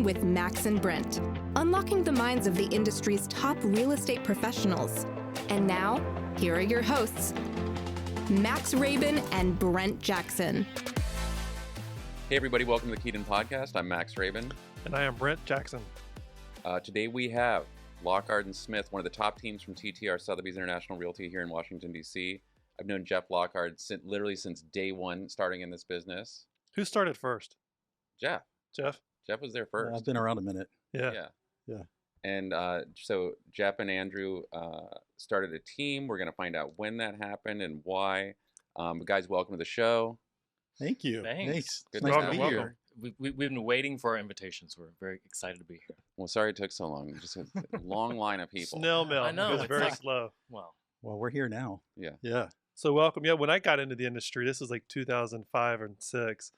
Enlightening with Max and Brent, unlocking the minds of the industry's top real estate professionals. And now, here are your hosts, Max Rabin and Brent Jackson. Hey everybody, welcome to the Keaton Podcast. I'm Max Rabin. And I am Brent Jackson. Today we have Lockard Smith, one of the top teams from TTR Sotheby's International Realty here in Washington, D.C. I've known Jeff Lockard literally since day one starting in this business. Who started first? Jeff. Jeff? Jeff was there first. I've been around a minute. Yeah. And so Jeff and Andrew started a team. We're going to find out when that happened and why. Guys, welcome to the show. Thank you. Thanks. Good Nice to to have be you. here. We've been waiting for our invitations. We're very excited to be here. Well, sorry it took so long. Just a long line of people. Snail mail. I know, It was it's very like- slow. Wow. Well, we're here now. Yeah. So welcome. Yeah, when I got into the industry, this was like 2005 and 6.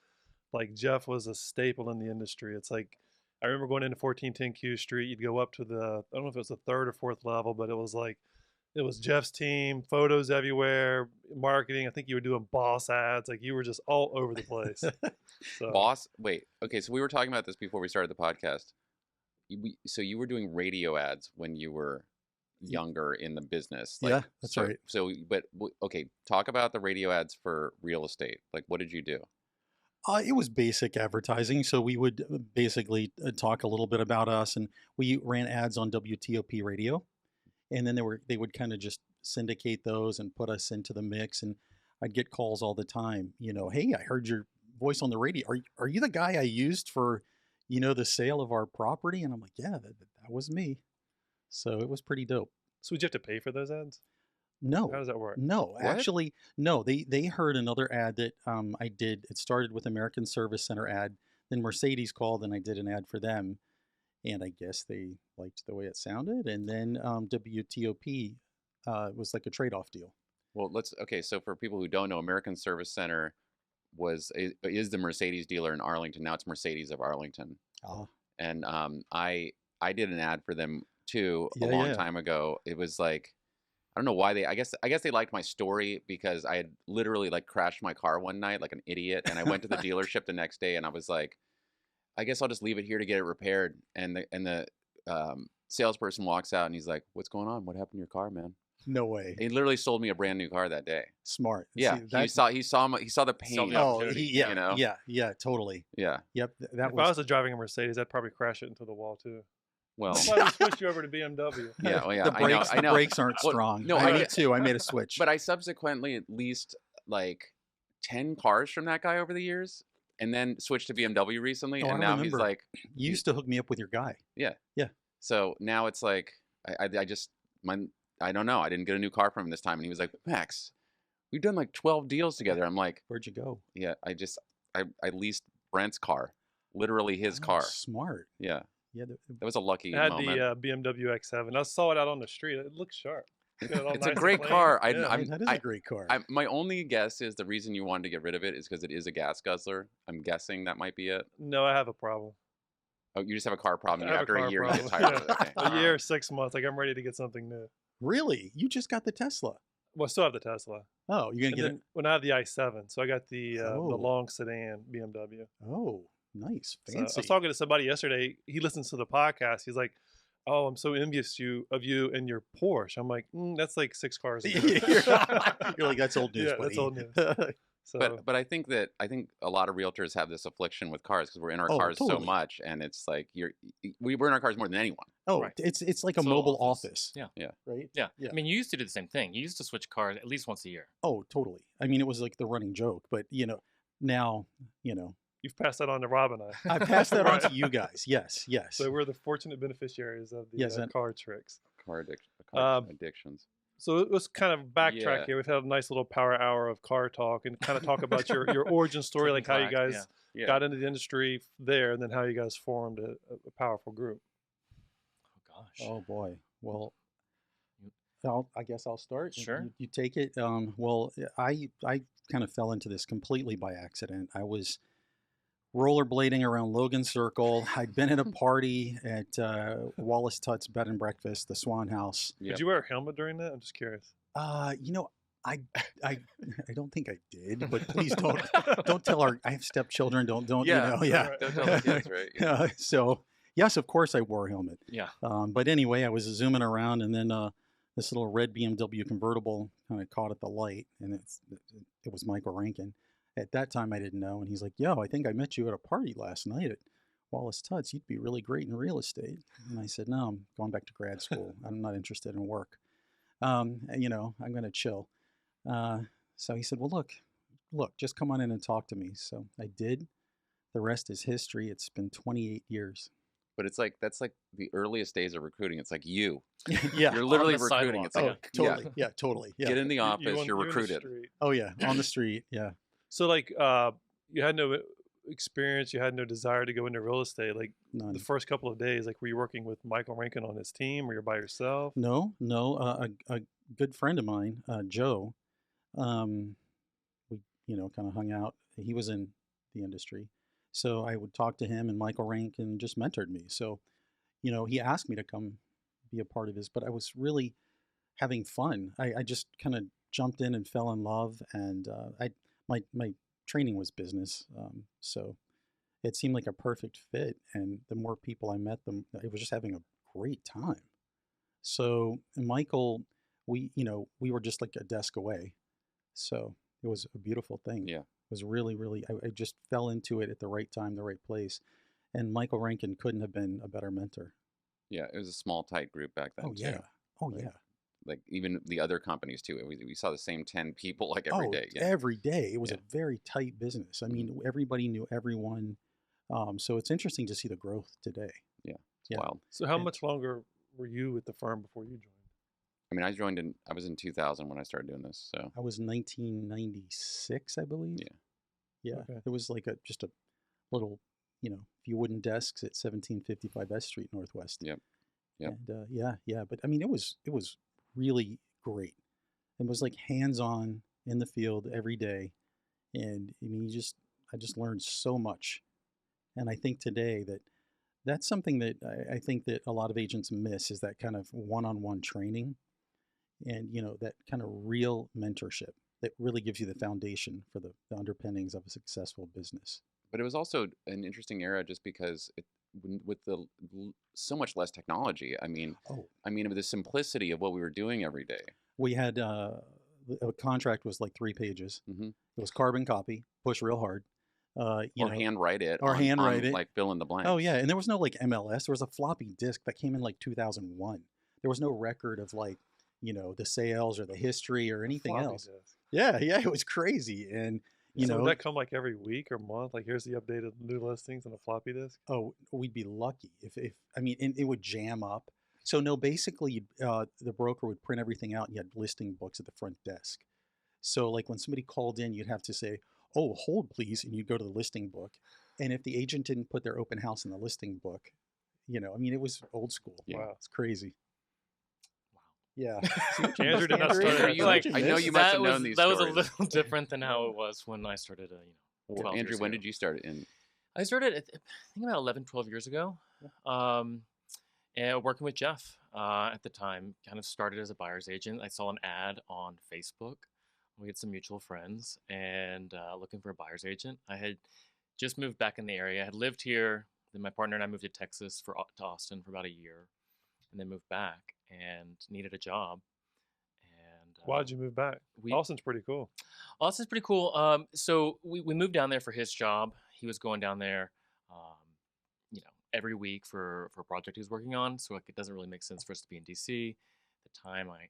Like Jeff was a staple in the industry. It's like, I remember going into 1410 Q Street. You'd go up to I don't know if it was the third or fourth level, but it was Jeff's team, photos everywhere, marketing. I think you were doing boss ads. Like you were just all over the place. So, Boss, wait. Okay, so we were talking about this before we started the podcast. So you were doing radio ads when you were younger in the business. Yeah, that's right. Okay, talk about the radio ads for real estate. Like, what did you do? It was basic advertising. So we would basically talk a little bit about us, and we ran ads on WTOP radio. And then they would kind of just syndicate those and put us into the mix. And I'd get calls all the time. You know, hey, I heard your voice on the radio. Are you the guy I used for, the sale of our property? And I'm like, yeah, that was me. So it was pretty dope. So would you have to pay for those ads? No. How does that work? No, actually, no. They heard another ad that I did. It started with American Service Center ad. Then Mercedes called and I did an ad for them. And I guess they liked the way it sounded. And then WTOP was like a trade-off deal. Well, so for people who don't know, American Service Center is the Mercedes dealer in Arlington. Now it's Mercedes of Arlington. Oh. And I did an ad for them too a long time ago. It was like, I don't know why I guess they liked my story because I had literally like crashed my car one night like an idiot, and I went to the dealership the next day and I was like, I guess I'll just leave it here to get it repaired. And the salesperson walks out and he's like, "What's going on? What happened to your car, man?" No way. He literally sold me a brand new car that day. Smart. Yeah, See, he saw the pain. Yeah, totally. Yeah. Yep. If I was driving a Mercedes, I'd probably crash it into the wall too. Well, That's why we switched you over to BMW. yeah. The I know. brakes aren't strong. No, I I did too. I made a switch. But I subsequently leased like 10 cars from that guy over the years, and then switched to BMW recently. Oh, and I now he's remember. like, You used to hook me up with your guy. Yeah. Yeah. So now it's like, I don't know. I didn't get a new car from him this time. And he was like, "Max, we've done like 12 deals together." I'm like, Where'd you go? yeah, I leased Brent's car, literally his car. Smart. Yeah. Yeah. That was a lucky I had moment. the BMW X7. I saw it out on the street. It looks sharp. It's got it all a nice and great clean. car. Yeah. That is a great car. My only guess is the reason you wanted to get rid of it is because it is a gas guzzler. I'm guessing that might be it. No, I have a problem. Oh, you just have a car problem. I have After a a car year, you get problem. tired of it. Okay. A year, 6 months. Like I'm ready to get something new. Really? You just got the Tesla? Well, I still have the Tesla. Oh, you're gonna get it? When I have the i7, so I got the Oh. long sedan BMW. Oh, nice, So fancy. I was talking to somebody yesterday. He listens to the podcast. He's like, "Oh, I'm so envious of you and your Porsche." I'm like, "That's like 6 cars." ago." You're like, that's old news, Yeah, buddy. that's old news. So, But I think a lot of realtors have this affliction with cars because we're in our cars so totally. much, and it's like we're in our cars more than anyone. Oh, Right. it's like a So mobile office. office. Yeah. Right? Yeah. Yeah. I mean, you used to do the same thing. You used to switch cars at least once a year. Oh, totally. I mean, it was like the running joke, but now, you've passed that on to Rob and I. I passed that on Right. to you guys. Yes. So we're the fortunate beneficiaries of the Yes, and- car tricks. Car addictions. So let's kind of backtrack Yeah. here. We've had a nice little power hour of car talk and kind of talk about your origin story, like how you Taking back, guys Yeah. got into the industry there, and then how you guys formed a powerful group. Oh gosh. Oh boy. Well, You- I guess I'll start. Sure. You take it. Well, I kind of fell into this completely by accident. I was rollerblading around Logan Circle. I'd been at a party at Wallace Tutt's Bed and Breakfast, the Swan House. Yep. Did you wear a helmet during that? I'm just curious. I don't think I did, but please don't tell I have stepchildren. Don't Yeah. yeah. Right. Don't tell the kids, right? Yeah. So Yes, of course I wore a helmet. Yeah. But anyway, I was zooming around, and then this little red BMW convertible kind of caught at the light, and it was Michael Rankin. At that time, I didn't know, and he's like, "Yo, I think I met you at a party last night at Wallace Tuts. You'd be really great in real estate." And I said, "No, I'm going back to grad school. I'm not interested in work. I'm going to chill." So he said, "Well, look, just come on in and talk to me." So I did. The rest is history. It's been 28 years. But it's like that's like the earliest days of recruiting. It's like you. Yeah. You're literally On the recruiting. sidewalk. It's like Totally. Yeah, totally. Yeah. get in the You- office. you on- You're in the recruited. street. Oh yeah, on the street. Yeah. So like, you had no experience, you had no desire to go into real estate. Like None. the first couple of days, like were you working with Michael Rankin on his team, or you're by yourself? No. A good friend of mine, Joe, we kind of hung out. He was in the industry, so I would talk to him, and Michael Rankin just mentored me. So, he asked me to come be a part of his, but I was really having fun. I just kind of jumped in and fell in love, and my training was business, so it seemed like a perfect fit. And the more people I met, I was just having a great time. So Michael, we were just like a desk away, so it was a beautiful thing. Yeah. It was really, really. I just fell into it at the right time, the right place, and Michael Rankin couldn't have been a better mentor. Yeah, it was a small, tight group back then. Oh yeah. Too. Oh Like, yeah. Like even the other companies too. We saw the same 10 people like every day. Yeah. Every day. It was Yeah. a very tight business. I mean, everybody knew everyone. So it's interesting to see the growth today. It's Yeah. wild. So how And- much longer were you with the firm before you joined? I mean, I was in 2000 when I started doing this. So I was 1996, I believe. Yeah. Yeah. Okay. It was like just a little, few wooden desks at 1755 S Street Northwest. Yep. And yeah. But I mean, it was really great. It was like hands-on in the field every day, and I mean, I just learned so much. And I think today that's something that I think that a lot of agents miss, is that kind of one-on-one training, and that kind of real mentorship that really gives you the foundation for the underpinnings of a successful business. but it was also an interesting era just because with so much less technology. I mean, Oh, the simplicity of what we were doing every day. we had a contract was like 3 pages. Mhm. It was carbon copy, push real hard. Or handwrite it. or handwrite it. Like fill in the blanks. Oh yeah, and there was no like MLS. There was a floppy disk that came in like 2001. There was no record of like the sales or the history or anything Floppy else. disk. Yeah, it was crazy. And So would that come like every week or month? Like here's the updated new listings on a floppy disk. oh, we'd be lucky if I mean, and it would jam up. So no, basically, the broker would print everything out, and you had listing books at the front desk. So like when somebody called in, you'd have to say, "Oh, hold please," and you'd go to the listing book. And if the agent didn't put their open house in the listing book, I mean, it was old school. Yeah. Wow. It's crazy. Wow. Yeah. Andrew did not Andrew, start Andrew, at I know you must have That known these That was a stories. little different than how it was when I started. 12 Andrew, years when ago. did you start in? I started, I think, about 11, 12 years ago. And working with Jeff at the time. Kind of started as a buyer's agent. I saw an ad on Facebook. We had some mutual friends and looking for a buyer's agent. I had just moved back in the area. I had lived here. Then my partner and I moved to Texas to Austin for about a year, and then moved back and needed a job. And Why did you move back? Austin's pretty cool. Austin's pretty cool. So we moved down there for his job. He was going down there, every week for a project he was working on. So like, it doesn't really make sense for us to be in DC. At the time, I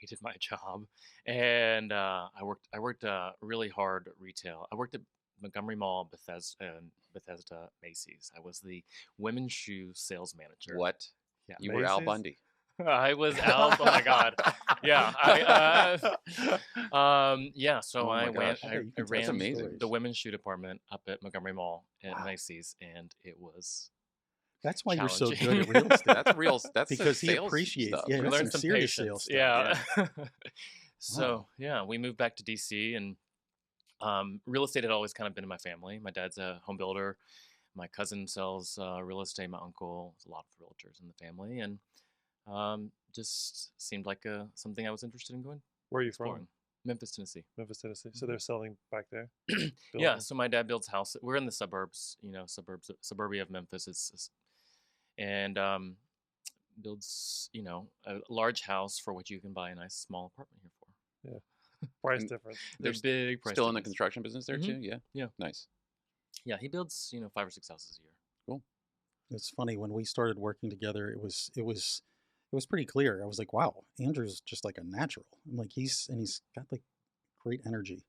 hated my job, and I worked really hard retail. I worked at Montgomery Mall, Bethesda, Macy's. I was the women's shoe sales manager. What? Yeah. You were Al Macy's? Bundy. I was Al. Oh my God. Yeah. Yeah. So Oh my I went. gosh. I, Yeah, you I can tell ran some stories. the women's shoe department up at Montgomery Mall at Wow. Macy's, and it was. That's why you're so good Challenging. at real estate. That's real. That's Because he sales appreciates- stuff. yeah, We that's learned some some serious patience. sales stuff. Yeah. So yeah, we moved back to DC, and real estate had always kind of been in my family. My dad's a home builder. My cousin sells real estate. My uncle, there's a lot of realtors in the family, and just seemed like something I was interested in going Where are you exploring. from? Memphis, Tennessee. Memphis, Tennessee. So they're selling back there. Yeah, so my dad builds houses. We're in the suburbs, suburbia of Memphis. It's and builds, you know, a large house for what you can buy a nice small apartment here for. Yeah. Price And difference. There's big price Still in the difference. construction business there too? Yeah. Yeah. Nice. Yeah, he builds, you know, 5 or 6 houses a year. Cool. It's funny when we started working together. It was pretty clear. I was like, wow, Andrew's just like a natural. I'm like, he's got like great energy.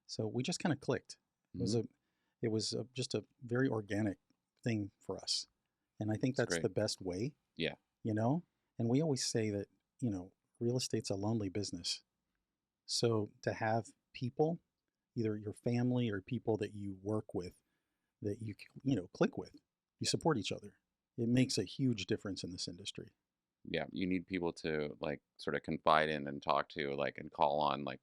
So we just kind of clicked. It was just a very organic thing for us, and I think that's great. the best way. Yeah. You know, and we always say that, you know, real estate's a lonely business. So to have people, either your family or people that you work with, that you know, click with, you support each other. It makes a huge difference in this industry. Yeah. You need people to like sort of confide in and talk to, like, and call on, like,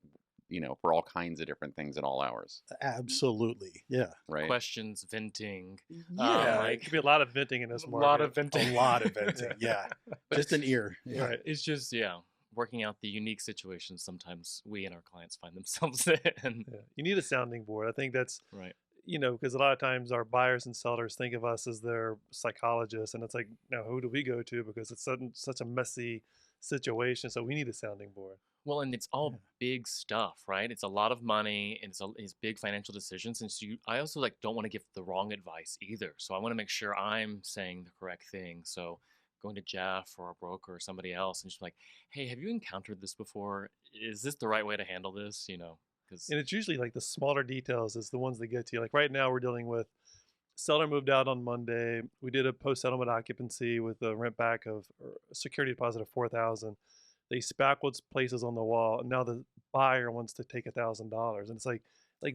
you know, for all kinds of different things at all hours. Absolutely. Yeah. Right. Questions, venting. Yeah, like- it could be a lot of venting in this A market. lot of venting. A lot of venting. Yeah. Just an ear. Yeah. Right. It's just, yeah, working out the unique situations sometimes we and our clients find themselves in. Yeah. You need a sounding board. I think that's, Right. you know, because a lot of times our buyers and sellers think of us as their psychologists, and it's like, now who do we go to? Because it's such a messy situation. So we need a sounding board. Well, and it's all Yeah. big stuff, right? It's a lot of money, and it's big financial decisions. And so I also like don't want to give the wrong advice either. So I want to make sure I'm saying the correct thing. So going to Jeff or a broker or somebody else and just like, hey, have you encountered this before? Is this the right way to handle this? You know, because And it's usually like the smaller details is the ones that get to you. Like right now, we're dealing with seller moved out on Monday. We did a post settlement occupancy with a rent back of or a security deposit of $4,000. They spackled places on the wall, and now the buyer wants to take $1,000, and it's like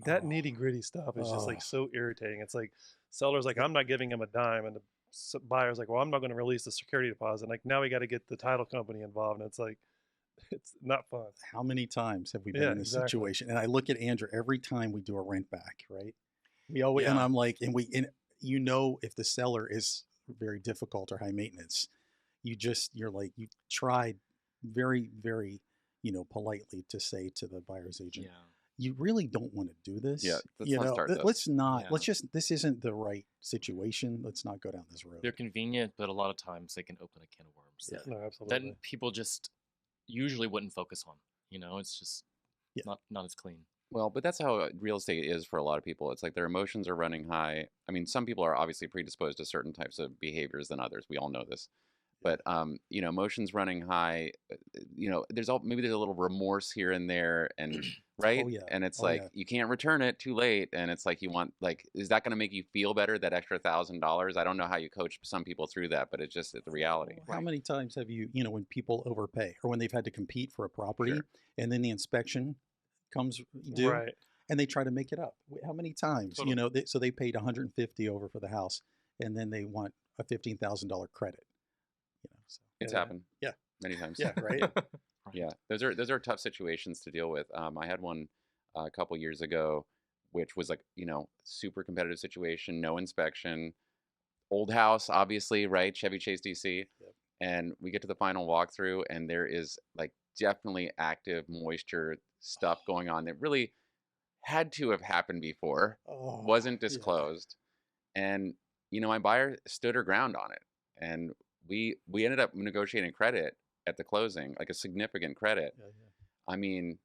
that nitty gritty stuff is just like so irritating. It's like seller's like, I'm not giving him a dime, and the buyer's like, well, I'm not going to release the security deposit. Like now we got to get the title company involved, and it's like, it's not fun. How many times have we been Yeah, in this exactly. situation? And I look at Andrew every time we do a rent back, right? We always, and Yeah. I'm like, and you know, if the seller is very difficult or high maintenance, you're like, you tried very, very, you know, politely to say to the buyer's agent, yeah. you really don't want to do this. Yeah, let's you not know, start this. let's not, Yeah. let's just, this isn't the right situation. Let's not go down this road. They're convenient, but a lot of times they can open a can of worms Yeah. that, No, absolutely. that people just usually wouldn't focus on. You know, it's just Yeah. not as clean. Well, but that's how real estate is for a lot of people. It's like their emotions are running high. I mean, some people are obviously predisposed to certain types of behaviors than others. We all know this. But you know, emotions running high. You know, maybe there's a little remorse here and there, and right. Oh, yeah. And it's Oh, like yeah. you can't return it too late, and it's like you want like, is that going to make you feel better? That extra $1,000? I don't know how you coach some people through that, but it's just the reality. How many times have you know, when people overpay or when they've had to compete for a property Sure. and then the inspection comes due Right. and they try to make it up? How many times, Totally. you know, so they paid $150 over for the house and then they want a $15,000 credit. You know, so. It's Yeah. happened. Yeah. Many times. Yeah, right. Yeah, those are tough situations to deal with. I had one a couple years ago, which was like, you know, super competitive situation, no inspection, old house, obviously, right? Chevy Chase DC. Yep. And we get to the final walkthrough, and there is like definitely active moisture stuff going on that really had to have happened before, Oh, wasn't yeah. disclosed. And, you know, my buyer stood her ground on it. And we ended up negotiating credit at the closing, like a significant credit. Yeah, yeah. I mean,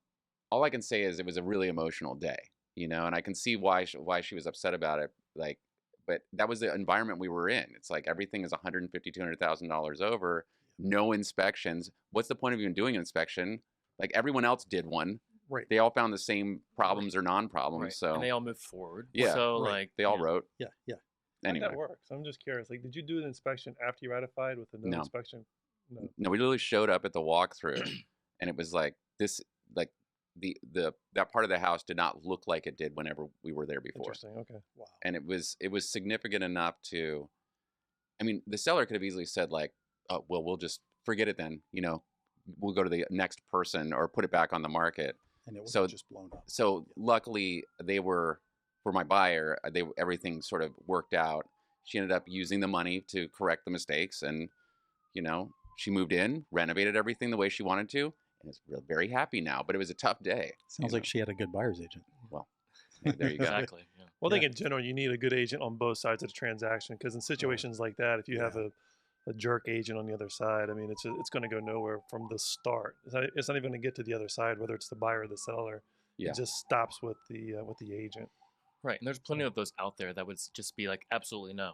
all I can say is it was a really emotional day, you know, and I can see why she was upset about it. Like, but that was the environment we were in. It's like everything is $150,000, $200,000 over, no inspections. What's the point of even doing an inspection? Like everyone else did one. Right. They all found the same problems or non-problems. Right. So And they all move forward. Yeah, So right. like they all yeah. wrote. Yeah. Yeah. How'd Anyway, that work? So I'm just curious. Like, did you do an inspection after you ratified with the no No. inspection? No. no, we literally showed up at the walkthrough, and it was like this, like that part of the house did not look like it did whenever we were there before. Interesting. Okay. Wow. And it was significant enough to, I mean, the seller could have easily said like, oh, well, we'll just forget it then, you know, we'll go to the next person or put it back on the market. And it was So- just blown up. So luckily for my buyer, everything sort of worked out. She ended up using the money to correct the mistakes, and, you know, she moved in, renovated everything the way she wanted to, and is very happy now. But it was a tough day. Sounds you like she had a good buyer's agent. There you go. Exactly. Yeah. Well, I think Yeah. in general, you need a good agent on both sides of the transaction because in situations like that, if you have a a jerk agent on the other side, I mean, it's going to go nowhere from the start. It's not even going to get to the other side, whether it's the buyer or the seller. Yeah. It just stops with the agent. Right, and there's plenty of those out there that would just be like, absolutely no,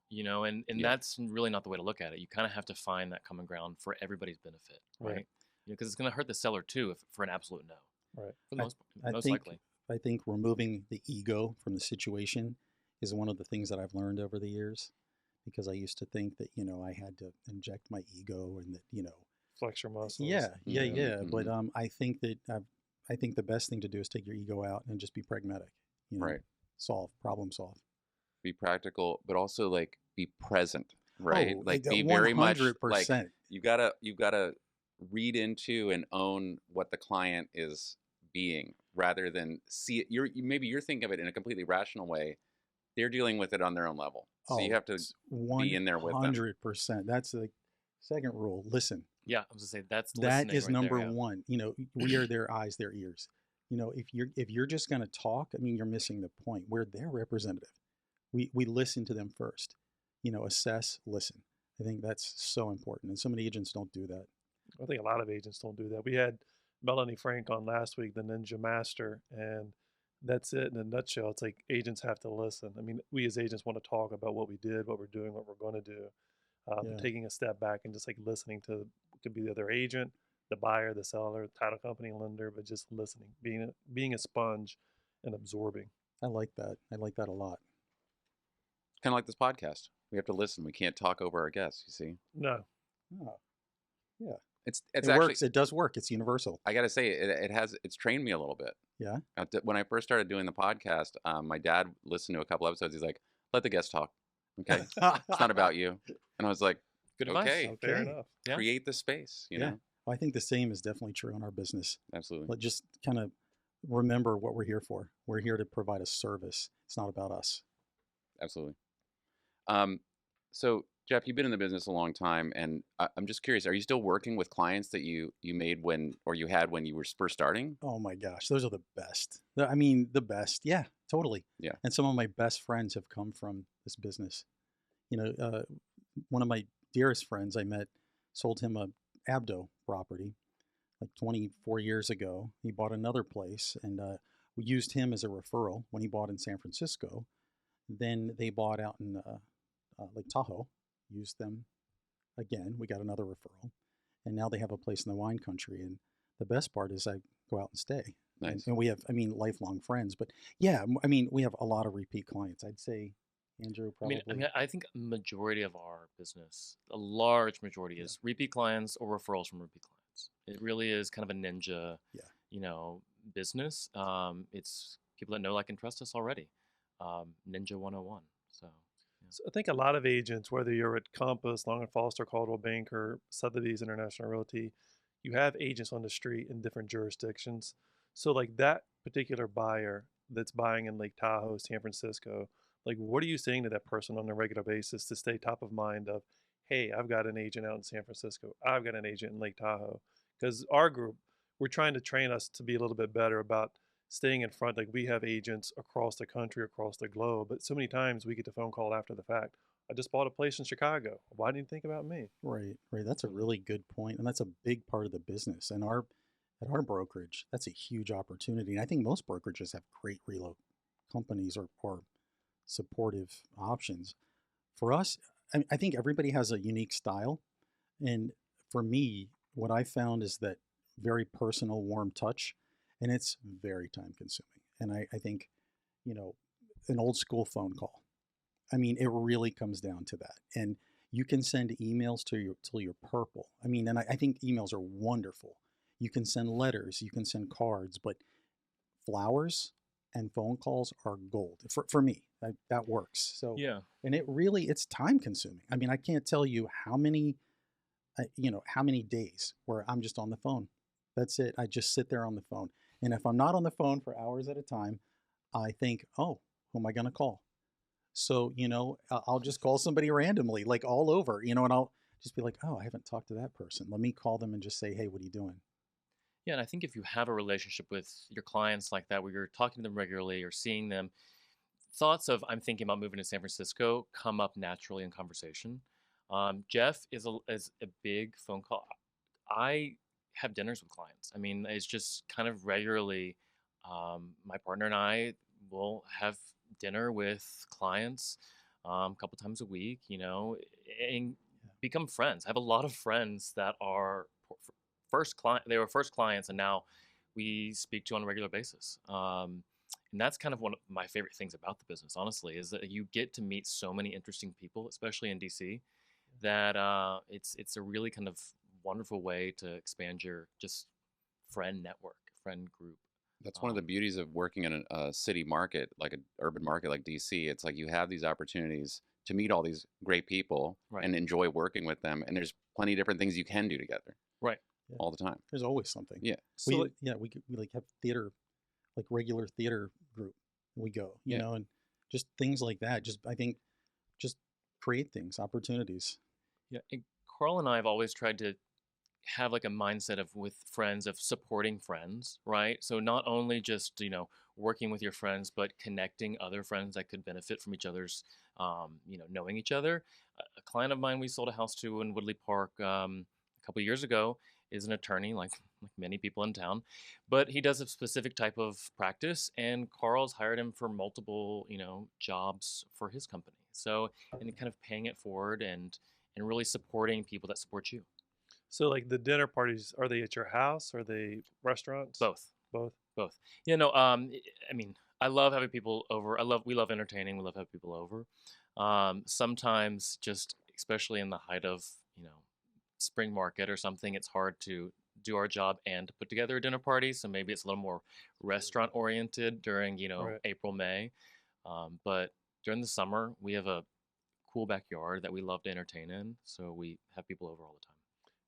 you know, and Yeah. that's really not the way to look at it. You kind of have to find that common ground for everybody's benefit, right? Right. You know, because it's going to hurt the seller too for an absolute no. Right. For the most think, likely. I think removing the ego from the situation is one of the things that I've learned over the years, because I used to think that, you know, I had to inject my ego and that, you know, Flex your muscles. yeah. Mhm. But I think that I think the best thing to do is take your ego out and just be pragmatic. You know, Right. problem solve. Be practical, but also like be present, right? Oh, Like be very much like 100%. you gotta read into and own what the client is being, rather than see it. Maybe you're thinking of it in a completely rational way. They're dealing with it on their own level, so you have to be in there with them. 100%. That's the second rule. Listen. Yeah, I was gonna say that's That listening is right number there, yeah. one. You know, we are their eyes, their ears. You know, if you're just going to talk, I mean, you're missing the point. We're their representative. We listen to them first. You know, assess, listen. I think that's so important, and so many agents don't do that. I think a lot of agents don't do that. We had Melanie Frank on last week, the Ninja Master, and that's it in a nutshell. It's like agents have to listen. I mean, we as agents want to talk about what we did, what we're doing, what we're going to do. Yeah. Taking a step back and just like listening to, it could be the other agent, the buyer, the seller, title company, lender, but just listening, being a sponge and absorbing. I like that. I like that a lot. Kind of like this podcast. We have to listen. We can't talk over our guests. You see, No, Oh, yeah. it's It actually, works. It does work. It's universal. I got to say, it's trained me a little bit. Yeah. When I first started doing the podcast, my dad listened to a couple episodes. He's like, "Let the guests talk. Okay, it's not about you." And I was like, Good advice. "Okay, fair Okay. enough. Yeah. create the space." You Yeah. know, Well, I think the same is definitely true in our business. absolutely. But just kind of remember what we're here for. We're here to provide a service. It's not about us. Absolutely. So Jeff, you've been in the business a long time, and I'm just curious: are you still working with clients that you made you had when you were first starting? Oh my gosh, those are the best. I mean, the best. Yeah, totally. Yeah. And some of my best friends have come from this business. You know, one of my dearest friends I met sold him a Abdo property like 24 years ago. He bought another place, and we used him as a referral when he bought in San Francisco. Then they bought out in Lake Tahoe, used them again. We got another referral, and now they have a place in the wine country. And the best part is I go out and stay. Nice. And we have, I mean, lifelong friends. But yeah, I mean, we have a lot of repeat clients. I'd say, Andrew, probably. I think a majority of our business, a large majority, is repeat clients or referrals from repeat clients. It really is kind of a ninja, you know, business. It's people that know, like, and trust us already. Ninja 101. So I think a lot of agents, whether you're at Compass, Long & Foster, Caldwell Banker, Sotheby's International Realty, you have agents on the street in different jurisdictions. So like that particular buyer that's buying in Lake Tahoe, San Francisco, like what are you saying to that person on a regular basis to stay top of mind of, hey, I've got an agent out in San Francisco, I've got an agent in Lake Tahoe? Because our group, we're trying to train us to be a little bit better about staying in front. Like we have agents across the country, across the globe, but so many times we get the phone call after the fact. I just bought a place in Chicago. Why didn't you think about me? Right. That's a really good point, and that's a big part of the business. And at our brokerage, that's a huge opportunity. And I think most brokerages have great reload companies or supportive options. For us, I think everybody has a unique style, and for me, what I found is that very personal, warm touch, and it's very time consuming. And I think, you know, an old school phone call. I mean, it really comes down to that. And you can send emails till you're purple. I mean, and I think emails are wonderful. You can send letters, you can send cards, but flowers and phone calls are gold for me. That works. So yeah, and it's time consuming. I mean, I can't tell you how many days where I'm just on the phone. That's it. I just sit there on the phone. And if I'm not on the phone for hours at a time, I think, oh, who am I going to call? So, you know, I'll just call somebody randomly, like all over, you know, and I'll just be like, oh, I haven't talked to that person. Let me call them and just say, hey, what are you doing? yeah. And I think if you have a relationship with your clients like that, where you're talking to them regularly or seeing them, thoughts of I'm thinking about moving to San Francisco come up naturally in conversation. Jeff is a big phone call. I have dinners with clients. I mean, it's just kind of regularly. My partner and I will have dinner with clients a couple times a week, and become friends. I have a lot of friends that are first client. They were first clients, and now we speak to on a regular basis. And that's kind of one of my favorite things about the business, honestly, is that you get to meet so many interesting people, especially in DC, that it's a really kind of wonderful way to expand your just friend network, friend group. That's one of the beauties of working in a city market, like an urban market like DC. It's like you have these opportunities to meet all these great people Right. and enjoy working with them. And there's plenty of different things you can do together Right. all the time. There's always something. Yeah. So we like have theater, like regular theater group. We go, you Yeah. know, and just things like that. I think just create things, opportunities. Yeah, and Carl and I have always tried to have like a mindset of with friends of supporting friends, right? So not only just working with your friends, but connecting other friends that could benefit from each other's, knowing each other. A client of mine we sold a house to in Woodley Park a couple years ago is an attorney, like many people in town, but he does a specific type of practice, and Carl's hired him for multiple, jobs for his company. So, and kind of paying it forward and really supporting people that support you. So like the dinner parties, are they at your house? Are they restaurants? Both. Both. I mean, I love having people over. We love entertaining. We love having people over. Sometimes just, especially in the height of, spring market or something, it's hard to do our job and to put together a dinner party. So maybe it's a little more restaurant oriented during, Right. April, May. But during the summer, we have a cool backyard that we love to entertain in. So we have people over all the time.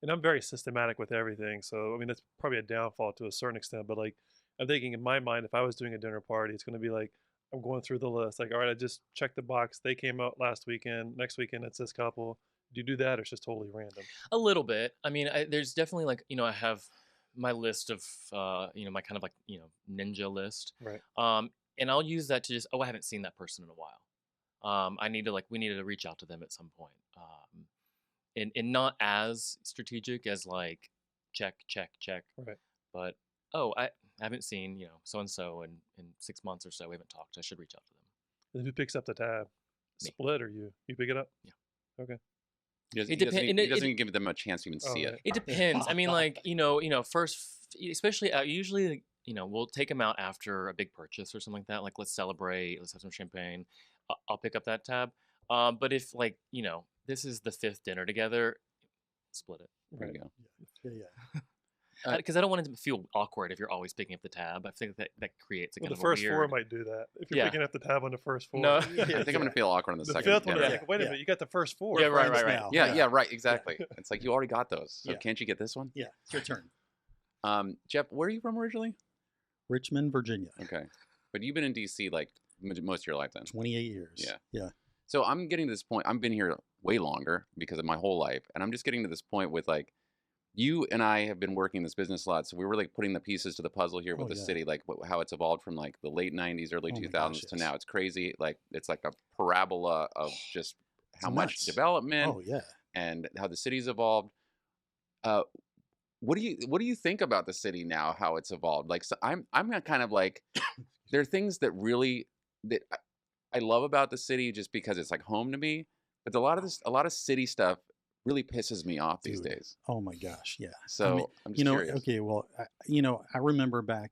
And I'm very systematic with everything. So, I mean, that's probably a downfall to a certain extent. But like, I'm thinking in my mind, if I was doing a dinner party, it's going to be like, I'm going through the list. Like, all right, I just checked the box. They came out last weekend. Next weekend, it's this couple. Do you do that, or it's just totally random? A little bit. I mean, there's definitely like, I have my list of, my kind of like, ninja list. Right. And I'll use that to just, I haven't seen that person in a while. We needed to reach out to them at some point. And not as strategic as like check. Right. But, I haven't seen, so-and-so in 6 months or so. We haven't talked. I should reach out to them. And who picks up the tab? Me. Split, or you pick it up? Yeah. Okay. He doesn't even give them a chance to even see it. It depends. I mean, like, first, especially usually, we'll take them out after a big purchase or something like that. Like, let's celebrate, let's have some champagne. I'll pick up that tab. But if like, this is the 5th dinner together, split it. There you go. Yeah. Because I don't want it to feel awkward if you're always picking up the tab. I think that creates a Well, kind the of a first 4 weird. might do that. If you're Yeah. picking up the tab on the first 4. No. I think I'm going to feel awkward on the The second 5th one, dinner. is like, wait a minute, you got the first 4. Yeah, right. Now. Yeah, right, exactly. It's like you already got those. So Yeah. can't you get this one? Yeah, it's your turn. Jeff, where are you from originally? Richmond, Virginia. Okay. But you've been in DC like most of your life then. 28 years. Yeah. Yeah. So I'm getting to this point. I've been here way longer because of my whole life. And I'm just getting to this point with like, you and I have been working this business a lot. So we were like putting the pieces to the puzzle here with Oh, the yeah. city, like how it's evolved from like the late 90s, early Oh my 2000s gosh, to yes. now. It's crazy. Like it's like a parabola of just how much nuts. development Oh, yeah. and how the city's evolved. What do you think about the city now? How it's evolved? Like, so I'm kind of like, there are things that I love about the city just because it's like home to me. But a lot of city stuff really pisses me off these Dude. days. Oh my gosh. Yeah. So I mean, I'm just curious. okay. Well, I remember back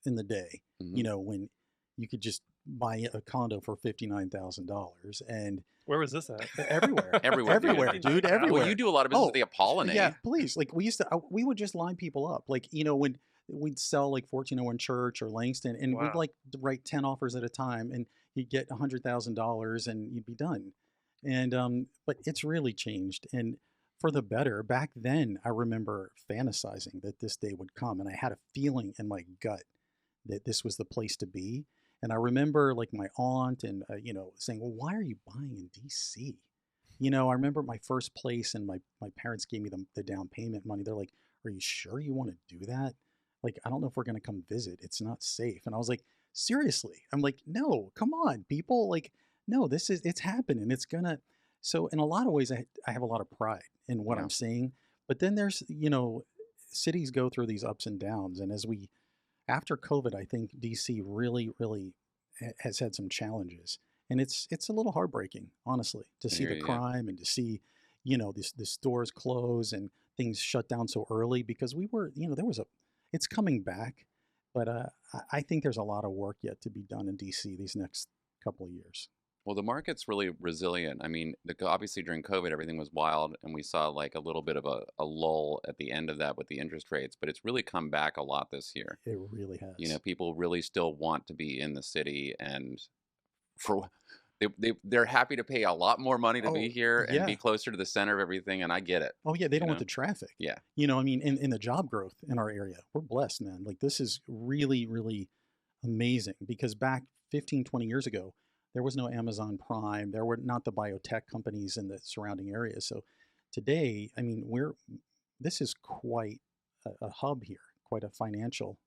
in the day, Mhm. when you could just buy a condo for $59,000 and Where was this at? everywhere, Everywhere, dude. dude, everywhere. Well, you do a lot of business Oh, at the Apolline. Yeah, please. Like we would just line people up. Like, when we'd sell like 1401 Church or Langston, and we'd Wow. like write 10 offers at a time, and you'd get $100,000 and you'd be done. And but it's really changed, and for the better. Back then, I remember fantasizing that this day would come, and I had a feeling in my gut that this was the place to be. And I remember like my aunt and saying, "Well, why are you buying in DC?" I remember my first place, and my parents gave me the down payment money. They're like, "Are you sure you want to do that? Like, I don't know if we're going to come visit. It's not safe." And I was like, "Seriously?" I'm like, "No, come on, people. Like, no, it's happening. It's gonna, So in a lot of ways, I have a lot of pride in what Yeah. I'm seeing. But then there's, cities go through these ups and downs. And after COVID, I think DC really, really has had some challenges. And it's a little heartbreaking, honestly, to I see hear the you, yeah. crime and to see, the stores close and things shut down so early because it's coming back. But I think there's a lot of work yet to be done in DC these next couple of years. Well, the market's really resilient. I mean, obviously during COVID, everything was wild, and we saw like a little bit of a lull at the end of that with the interest rates, but it's really come back a lot this year. It really has. People really still want to be in the city, and for they're happy to pay a lot more money to be Oh, here and be yeah. closer to the center of everything, and I get it. Oh yeah, they You don't want know? the traffic. Yeah. I mean, in the job growth in our area, we're blessed, man. Like this is really, really amazing because back 15, 20 years ago, there was no Amazon Prime. There were not the biotech companies in the surrounding areas. So today, I mean, this is quite a hub here, quite a financial,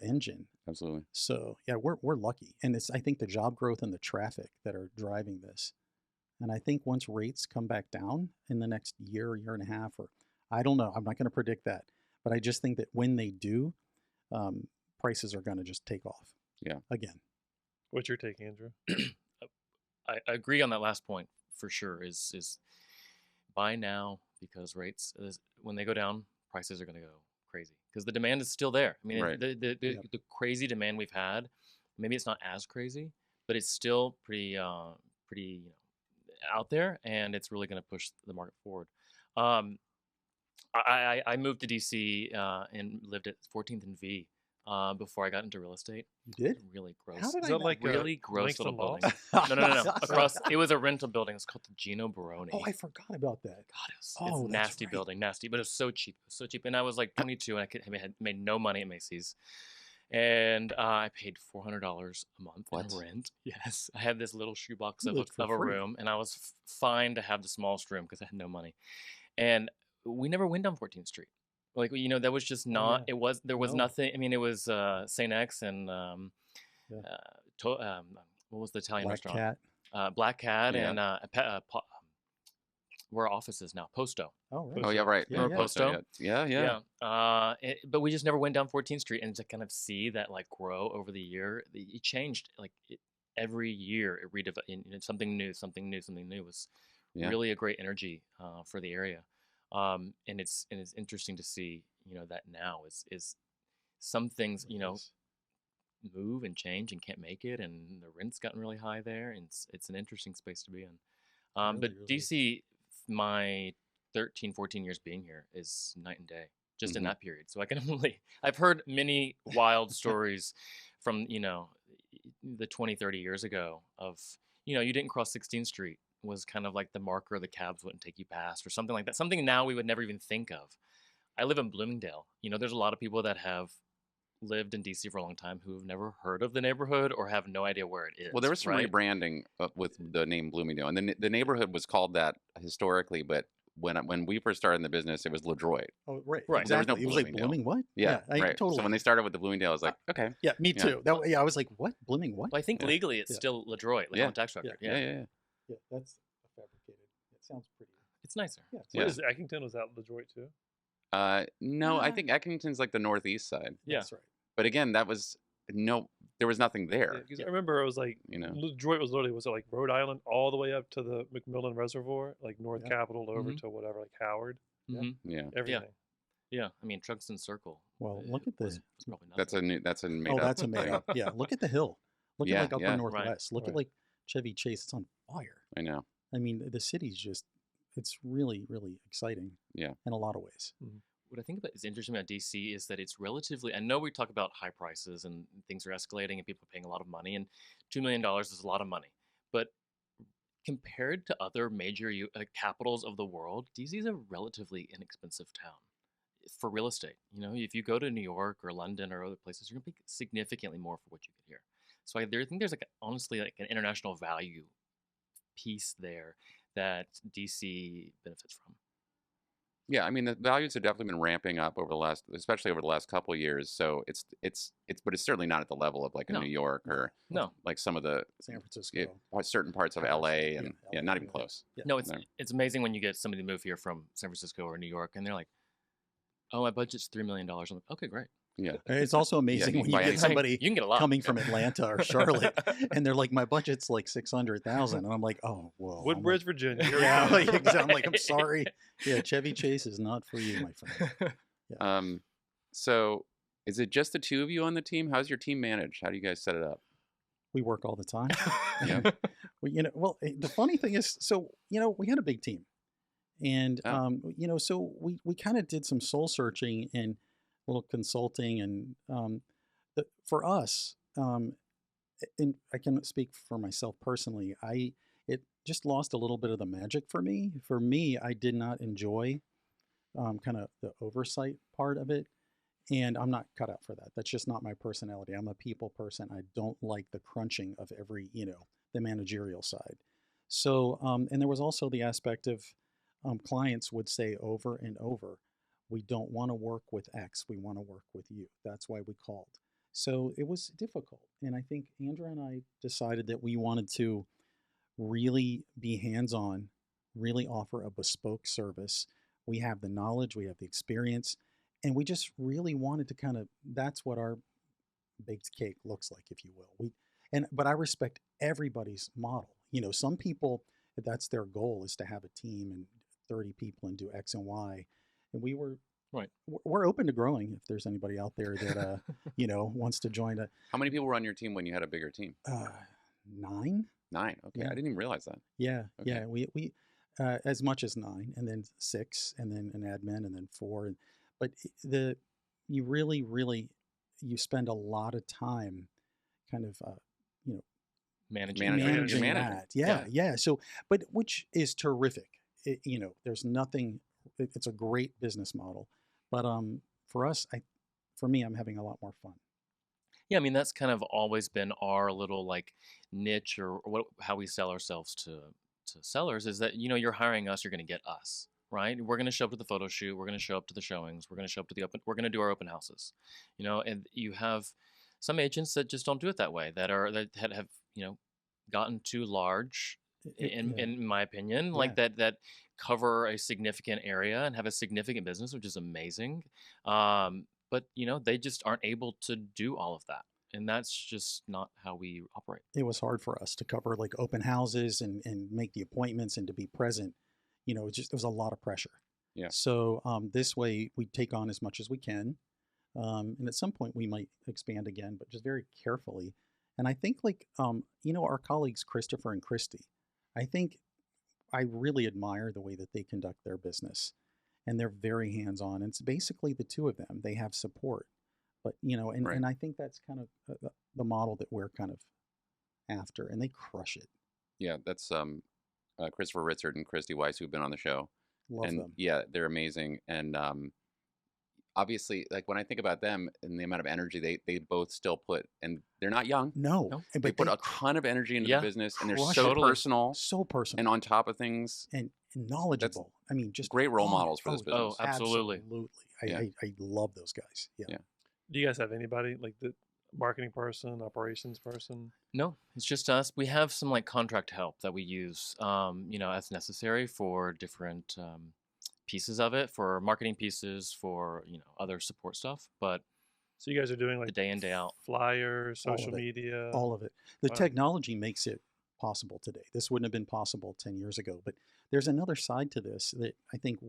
engine. Absolutely. So yeah, we're lucky. And I think the job growth and the traffic that are driving this. And I think once rates come back down in the next year and a half, or I don't know, I'm not going to predict that, but I just think that when they do, prices are going to just take off. Yeah. Again. What's your take, Andrew? I agree on that last point for sure. Is buy now because when they go down, prices are going to go crazy because the demand is still there. I mean, Right. the crazy demand we've had, maybe it's not as crazy, but it's still pretty out there, and it's really going to push the market forward. I moved to DC and lived at 14th and V before I got into real estate. You did? Really gross. How did Is I that not- like Really gross Langston little Law? building. No. Across, it was a rental building. It's called the Gino Baroni. Oh, I forgot about that. God, it's Oh, a that's nasty right. building, nasty, but it was so cheap. It was so cheap. And I was like 22 and I had made no money at Macy's. And I paid $400 a month What? in rent. Yes. I had this little shoebox You of lived for a free. room, and I was fine to have the smallest room because I had no money. And we never went down 14th Street. Like, that was just not, yeah. there was No. nothing. I mean, it was St. X and Yeah. what was the Italian Black restaurant? Cat. Black Cat Yeah. and where our office is now, Posto. Oh, right. Oh yeah, right. Yeah, Remember yeah. Posto? Yeah. But we just never went down 14th Street, and to kind of see that like grow over the year, it changed every year. Something new was Yeah. really a great energy for the area. And it's interesting to see that now is some things move and change and can't make it, and the rent's gotten really high there, and it's an interesting space to be in. But Really, really. DC, my 13, 14 years being here is night and day, just in Mhm. that period. So I've heard many wild stories from, the 20, 30 years ago of, you didn't cross 16th Street was kind of like the marker the cabs wouldn't take you past or something like that. Something now we would never even think of. I live in Bloomingdale. There's a lot of people that have lived in DC for a long time who have never heard of the neighborhood or have no idea where it is. Well, there was some right? rebranding with the name Bloomingdale, and the neighborhood was called that historically, but when we first started in the business, it was LaDroit. Oh, right. Right. There was Exactly. no It was like Bloomingdale. blooming what? Yeah, I right. totally. So when they started with the Bloomingdale, I was like, okay. Yeah, me Yeah. too. I was like, what? Blooming what? Well, I think Yeah. legally it's Yeah. still LaDroit, like Yeah. on the tax record. Yeah. Yeah. Yeah, that's fabricated. It sounds pretty. It's nicer. Yeah. it's What Yeah. is Eckington? Was that Detroit too? No, I Yeah. think Eckington's like the northeast side. Yeah. That's right. But again, there was nothing there. Because I remember it was like Detroit was literally was it like Rhode Island all the way up to the McMillan Reservoir, like North Yeah. Capitol over Mhm. to whatever, like Howard, Yeah. hmm Yeah, everything. Yeah. I mean, Truxton Circle. Well, look at was the. probably that's nothing. a made Oh, up. that's a made thing. up. Yeah, look at the hill. Look Yeah, at like upper yeah. northwest. Look at Right. like Chevy Chase. It's on fire. I know. I mean, the city's just. It's really, really exciting. Yeah. In a lot of ways. What I think about is interesting about DC is that it's relatively. I know we talk about high prices and things are escalating and people are paying a lot of money, and $2 million is a lot of money. But compared to other major capitals of the world, DC is a relatively inexpensive town for real estate. If you go to New York or London or other places, you're gonna pay significantly more for what you get here. So I think there's honestly an international value piece there that DC benefits from. Yeah, I mean the values have definitely been ramping up especially over the last couple of years. So but it's certainly not at the level of like a No. New York or No. like some of the San Francisco, certain parts of Paris, LA and LA, not even close. Yeah. No, No. it's amazing when you get somebody to move here from San Francisco or New York, and they're like, "Oh, my budget's $3 million." I'm like, "Okay, great." Yeah. It's also amazing you when can you buy get anything. somebody You can get a lot. coming from Atlanta or Charlotte, and they're like, "My budget's like 600,000," and I'm like, "Oh, well." Woodbridge, Virginia. Here we Yeah, go. I'm like, I'm sorry. Yeah, Chevy Chase is not for you, my friend. So is it just the two of you on the team? How's your team managed? How do you guys set it up? We work all the time. Yeah. The funny thing is, so we had a big team, and Oh. so we kind of did some soul searching and a little consulting, and for us, and I can speak for myself personally, it just lost a little bit of the magic for me. For me, I did not enjoy kind of the oversight part of it. And I'm not cut out for that. That's just not my personality. I'm a people person. I don't like the crunching of every, the managerial side. So, and there was also the aspect of clients would say over and over, we don't want to work with X. We want to work with you. That's why we called. So it was difficult. And I think Andrea and I decided that we wanted to really be hands-on, really offer a bespoke service. We have the knowledge, we have the experience, and we just really wanted to that's what our baked cake looks like, if you will. But I respect everybody's model. Some people, that's their goal, is to have a team and 30 people and do X and Y. And we're open to growing if there's anybody out there that wants to join. How many people were on your team when you had a bigger team? 9. 9. Okay, Yeah. I didn't even realize that. Yeah, Okay. yeah. We as much as 9, and then 6, and then an admin, and then 4. But you really you spend a lot of time kind of Managing. Managing. that. Yeah. So, but which is terrific. There's nothing. It's a great business model, but for me, I'm having a lot more fun. Yeah, I mean that's kind of always been our little like niche or how we sell ourselves to sellers is that you're hiring us, you're going to get us, right? We're going to show up to the photo shoot, we're going to show up to the showings, we're going to show up to we're going to do our open houses, and you have some agents that just don't do it that way, that have gotten too large in my opinion, like that cover a significant area and have a significant business, which is amazing. But they just aren't able to do all of that. And that's just not how we operate. It was hard for us to cover like open houses and make the appointments and to be present. There was a lot of pressure. Yeah. So this way we take on as much as we can. And at some point we might expand again, but just very carefully. And I think our colleagues, Christopher and Christy, I really admire the way that they conduct their business. And they're very hands-on. And it's basically the two of them. They have support. But, Right. and I think that's kind of the model that we're kind of after. And they crush it. Yeah, that's Christopher Ritzard and Christy Weiss, who've been on the show. Love And them. yeah, they're amazing. And obviously, like when I think about them and the amount of energy they both still put, and they're not young. No. They But put a ton of energy into Yeah. the business, and they're Crush so it. personal so personal. and on top of things. And knowledgeable. I mean, just great role on models it. for this Oh, business. absolutely. Absolutely. Yeah. I love those guys. Yeah. Yeah. Do you guys have anybody like the marketing person, operations person? No, it's just us. We have some like contract help that we use, as necessary for different pieces of it, for marketing pieces, for other support stuff. But So you guys are doing like the day in, day out. flyers, All of social it. media. All of it. The Wow. technology makes it possible today. This wouldn't have been possible 10 years ago. But there's another side to this that I think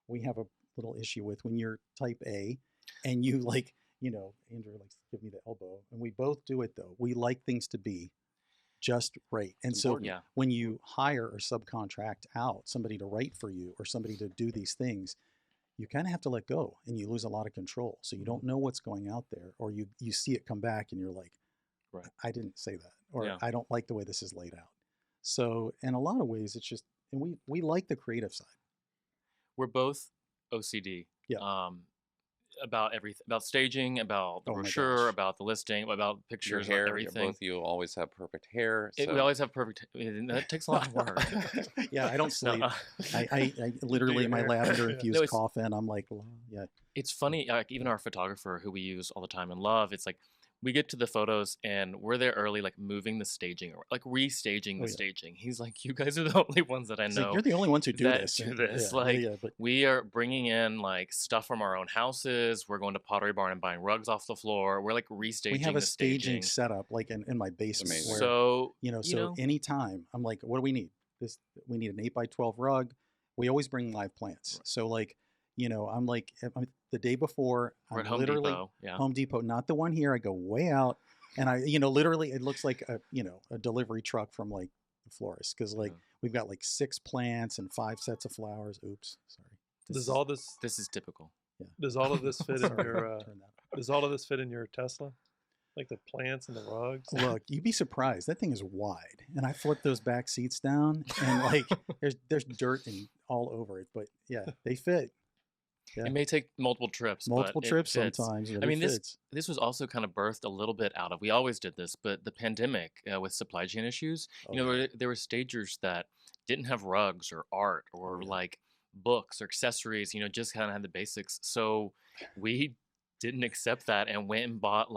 we have a little issue with when you're type A and you Andrew likes to give me the elbow, and we both do it though. We like things to be just right. And so Yeah. when you hire or subcontract out somebody to write for you or somebody to do these things, you kind of have to let go and you lose a lot of control. So you don't know what's going out there, or you see it come back and you're like, Right. I didn't say that, or Yeah. I don't like the way this is laid out. So in a lot of ways, it's just, and we like the creative side. We're both OCD. Yeah. about everything, about staging, about the Oh my brochure, gosh. about the listing, about Your pictures, hair, everything. both of you always have perfect hair. We So always have perfect. That takes a lot of work. Yeah, I don't No, sleep. I literally your my hair. lavender Yeah. infused No, it's- coffin. I'm like, yeah. it's funny. Like even our photographer, who we use all the time and love, it's like we get to the photos and we're there early, like moving the staging, or like restaging the yeah. staging. He's like, you guys are the only ones that I It's know like, you're the only ones who do that this. do this. Yeah, Like yeah, but we are bringing in like stuff from our own houses. We're going to Pottery Barn and buying rugs off the floor. We're like restaging we have a the staging setup like in my basement amazing. where So so anytime I'm like, what do we need? We need an 8x12 rug. We always bring live plants. So like, I'm like the day before, we're at I'm Home literally Depot. Yeah. Home Depot, not the one here. I go way out, and I literally it looks like a delivery truck from like the florist, because like Yeah. we've got like 6 plants and 5 sets of flowers. Oops, sorry. This is typical. Does all of this fit in Sorry, your turn that off. does all of this fit in your Tesla? Like the plants and the rugs? Look, you'd be surprised. That thing is wide, and I flip those back seats down, and like there's dirt and all over it. But yeah, they fit. Yeah. It may take multiple trips. Multiple but it trips fits. sometimes. But I mean, it fits. this was also kind of birthed a little bit out of. We always did this, but the pandemic with supply chain issues. Oh, yeah. There were stagers that didn't have rugs or art or yeah. like books or accessories. Just kind of had the basics. So we didn't accept that and went and bought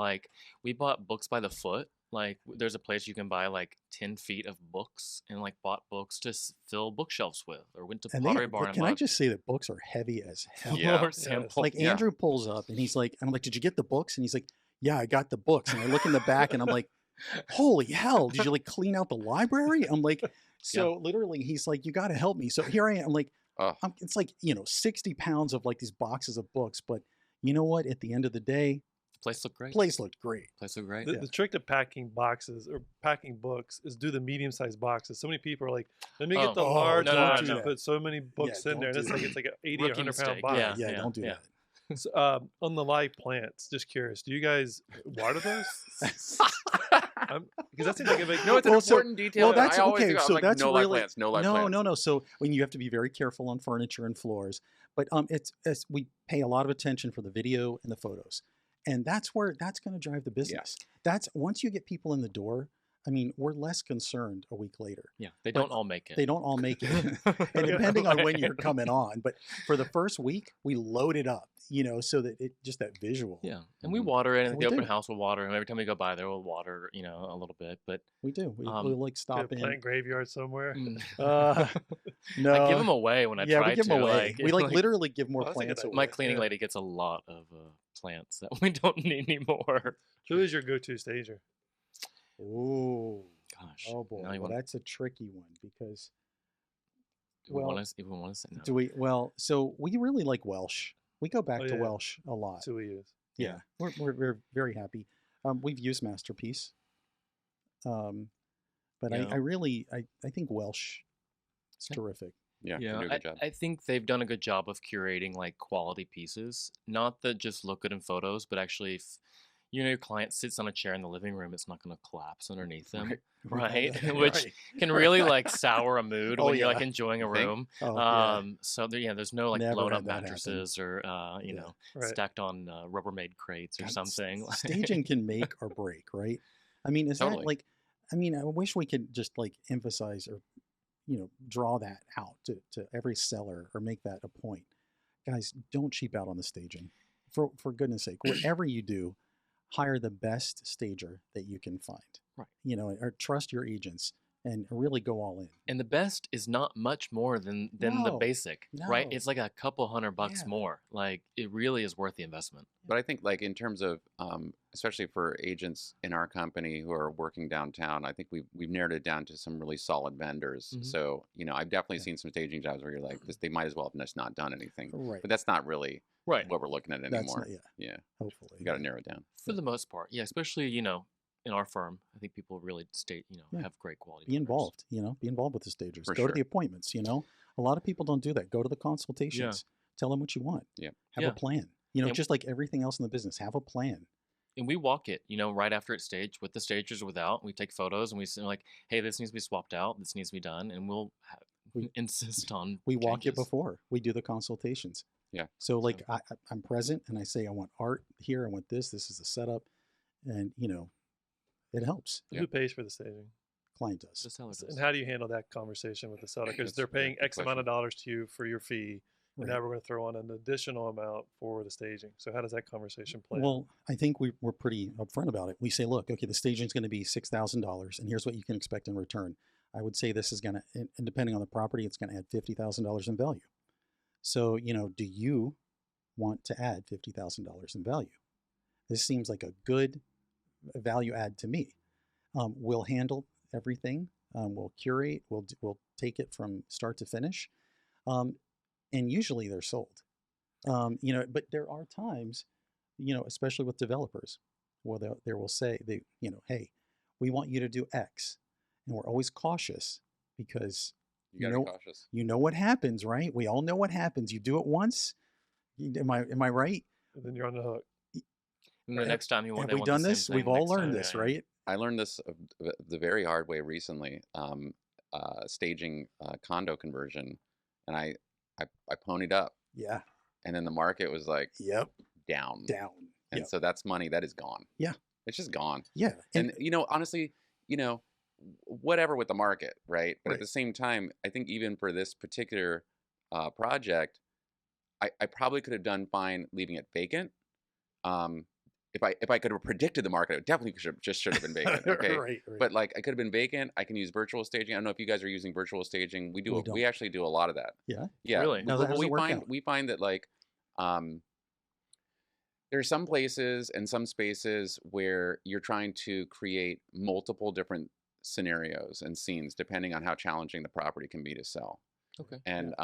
we bought books by the foot. Like there's a place you can buy like 10 feet of books and like bought books to fill bookshelves with, or went to And Pottery Barn but and can I bought just say that books are heavy as hell? Yeah. floor sample. Like Yeah. Andrew pulls up and he's like, I'm like, did you get the books? And he's like, yeah, I got the books. And I look in the back and I'm like, holy hell, did you like clean out the library? I'm like, so literally he's like, you got to help me. So here I am. I'm like, Oh. it's like, 60 pounds of like these boxes of books. But you know what? At the end of the day, The place looked great. place looked great. Place looked great. The trick to packing boxes or packing books is do the medium-sized boxes. So many people are like, let me get the Oh, large no, box no, and no. put so many books in don't there. And do it's like an 80 Rookie or 100 pound mistake. box. Yeah. Yeah, don't do yeah. that. So, on the live plants, just curious, do you guys water those? Because that seems like it makes No, it's an Well, so- important detail. well, that that's I always okay. do. I'm So like, that's no live really plants, no live plants. no. So when you have to be very careful on furniture and floors, but it's we pay a lot of attention for the video and the photos, and that's going to drive the business. That's once you get people in the door. I mean, we're less concerned a week later. Yeah, they But don't all make it. They don't all make it, and depending on when you're coming on. But for the first week, we load it up, so that it just that visual. Yeah, and we Mhm. water it, and And the we open do. house will water, and every time we go by there, we'll water, a little bit. But We do. We Um, we'll like a stop in. plant graveyard somewhere. Uh, no, I give them away when I yeah, try we give to. them away. We like, literally give more Oh, that's a good plants idea. away. my cleaning Yeah. lady gets a lot of plants that we don't need anymore. Who is your go-to stager? Ooh. Gosh. Oh boy, Now you well, want, that's a tricky one because do we well, want to even want to say no? do we? Well, so we really like Welsh. We go back Oh, to yeah. Welsh a lot. That's who he is. Yeah, we're very happy. We've used Masterpiece, but Yeah. I really I think Welsh is Yeah. terrific. Yeah, Yeah, you do a good job. I think they've done a good job of curating like quality pieces, not that just look good in photos, but actually, if your client sits on a chair in the living room, it's not going to collapse underneath them, right? Which Right. can really like sour a mood Oh, when you're like yeah. enjoying a You think? room. Oh, yeah. So there's no like Never blown had up that happen. mattresses or Yeah. Right. stacked on Rubbermaid crates or God, something. Staging can make or break, right? I mean, is Totally. that like? I mean, I wish we could just like emphasize or draw that out to every seller or make that a point. Guys, don't cheap out on the staging. For goodness sake, whatever you do, hire the best stager that you can find. Right. Or trust your agents and really go all in. And the best is not much more than the No, basic, right? no. It's like a couple $100 Yeah. more. Like it really is worth the investment. But I think like in terms of, especially for agents in our company who are working downtown, I think we've narrowed it down to some really solid vendors. Mhm. So, I've definitely Yeah. seen some staging jobs where you're like, they might as well have just not done anything. Right. But that's not really Right. what we're looking at That's anymore. not, yeah, Yeah, hopefully. you got to narrow it down. For the most part. Yeah, especially, in our firm, I think people really Yeah. have great quality. Be vendors. involved, be involved with the stagers. For Go to sure. the appointments, A lot of people don't do that. Go to the consultations. Tell them what you want. Yeah. Have Yeah. a plan. And- Just like everything else in the business, have a plan. And we walk it, right after it's staged with the stagers or without. We take photos and we say like, hey, this needs to be swapped out. This needs to be done. And we'll We- insist on We walk it changes. before we do the consultations. Yeah. So like I'm present and I say I want art here, I want this is the setup, and it helps. Who pays for the staging? Client does. The seller And does. how do you handle that conversation with the seller? Because That's they're a good paying X amount of question. dollars to you for your fee, and Right. now we're going to throw on an additional amount for the staging. So how does that conversation play out? Well, I think we're pretty upfront about it. We say, look, okay, the staging is going to be $6,000, and here's what you can expect in return. I would say this is going to, and depending on the property, it's going to add $50,000 in value. So, do you want to add $50,000 in value? This seems like a good value add to me. We'll handle everything. We'll curate. We'll take it from start to finish, and usually they're sold. But there are times, especially with developers, where they will say, hey, we want you to do X, and we're always cautious because You gotta be cautious. you know what happens, right? We all know what happens. You do it once. Am I right? And then you're on the hook. And the next time you want, Have we done this? We've all learned this, right? I learned this the very hard way recently, staging condo conversion, and I ponied up, Yeah. and then the market was like Yep. down, Down. and Yep. so that's money that is gone. Yeah. It's just gone. Yeah. And honestly, whatever with the market, right? But Right. at the same time, I think even for this particular project, I probably could have done fine leaving it vacant. If I could have predicted the market, it definitely should have been vacant. Okay. right. But like I could have been vacant. I can use virtual staging. I don't know if you guys are using virtual staging. We don't. actually do a lot of that. Yeah. Yeah. Really? Now, how does it work out? We find that like there are some places and some spaces where you're trying to create multiple different scenarios and scenes depending on how challenging the property can be to sell. Okay. And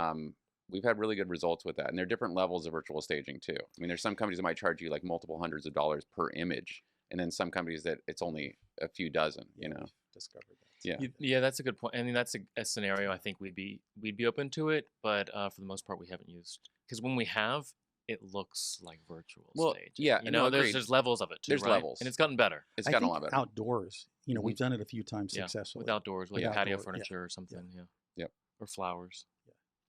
we've had really good results with that. And there are different levels of virtual staging too. I mean, there's some companies that might charge you like multiple hundreds of dollars per image, and then some companies that it's only a few dozen. Discovered that. Yeah. Yeah, that's a good point. I mean, that's a scenario I think we'd be open to it, but for the most part, we haven't used, because when we have, it looks like virtual stage. Yeah, no, there's agreed. levels of it too. There's right? levels. And it's gotten better. It's I gotten a think lot better. outdoors, we've done it a few times Yeah, successfully. with outdoors, like With patio outdoor, yeah. furniture or something. Yeah. Yep. Or flowers.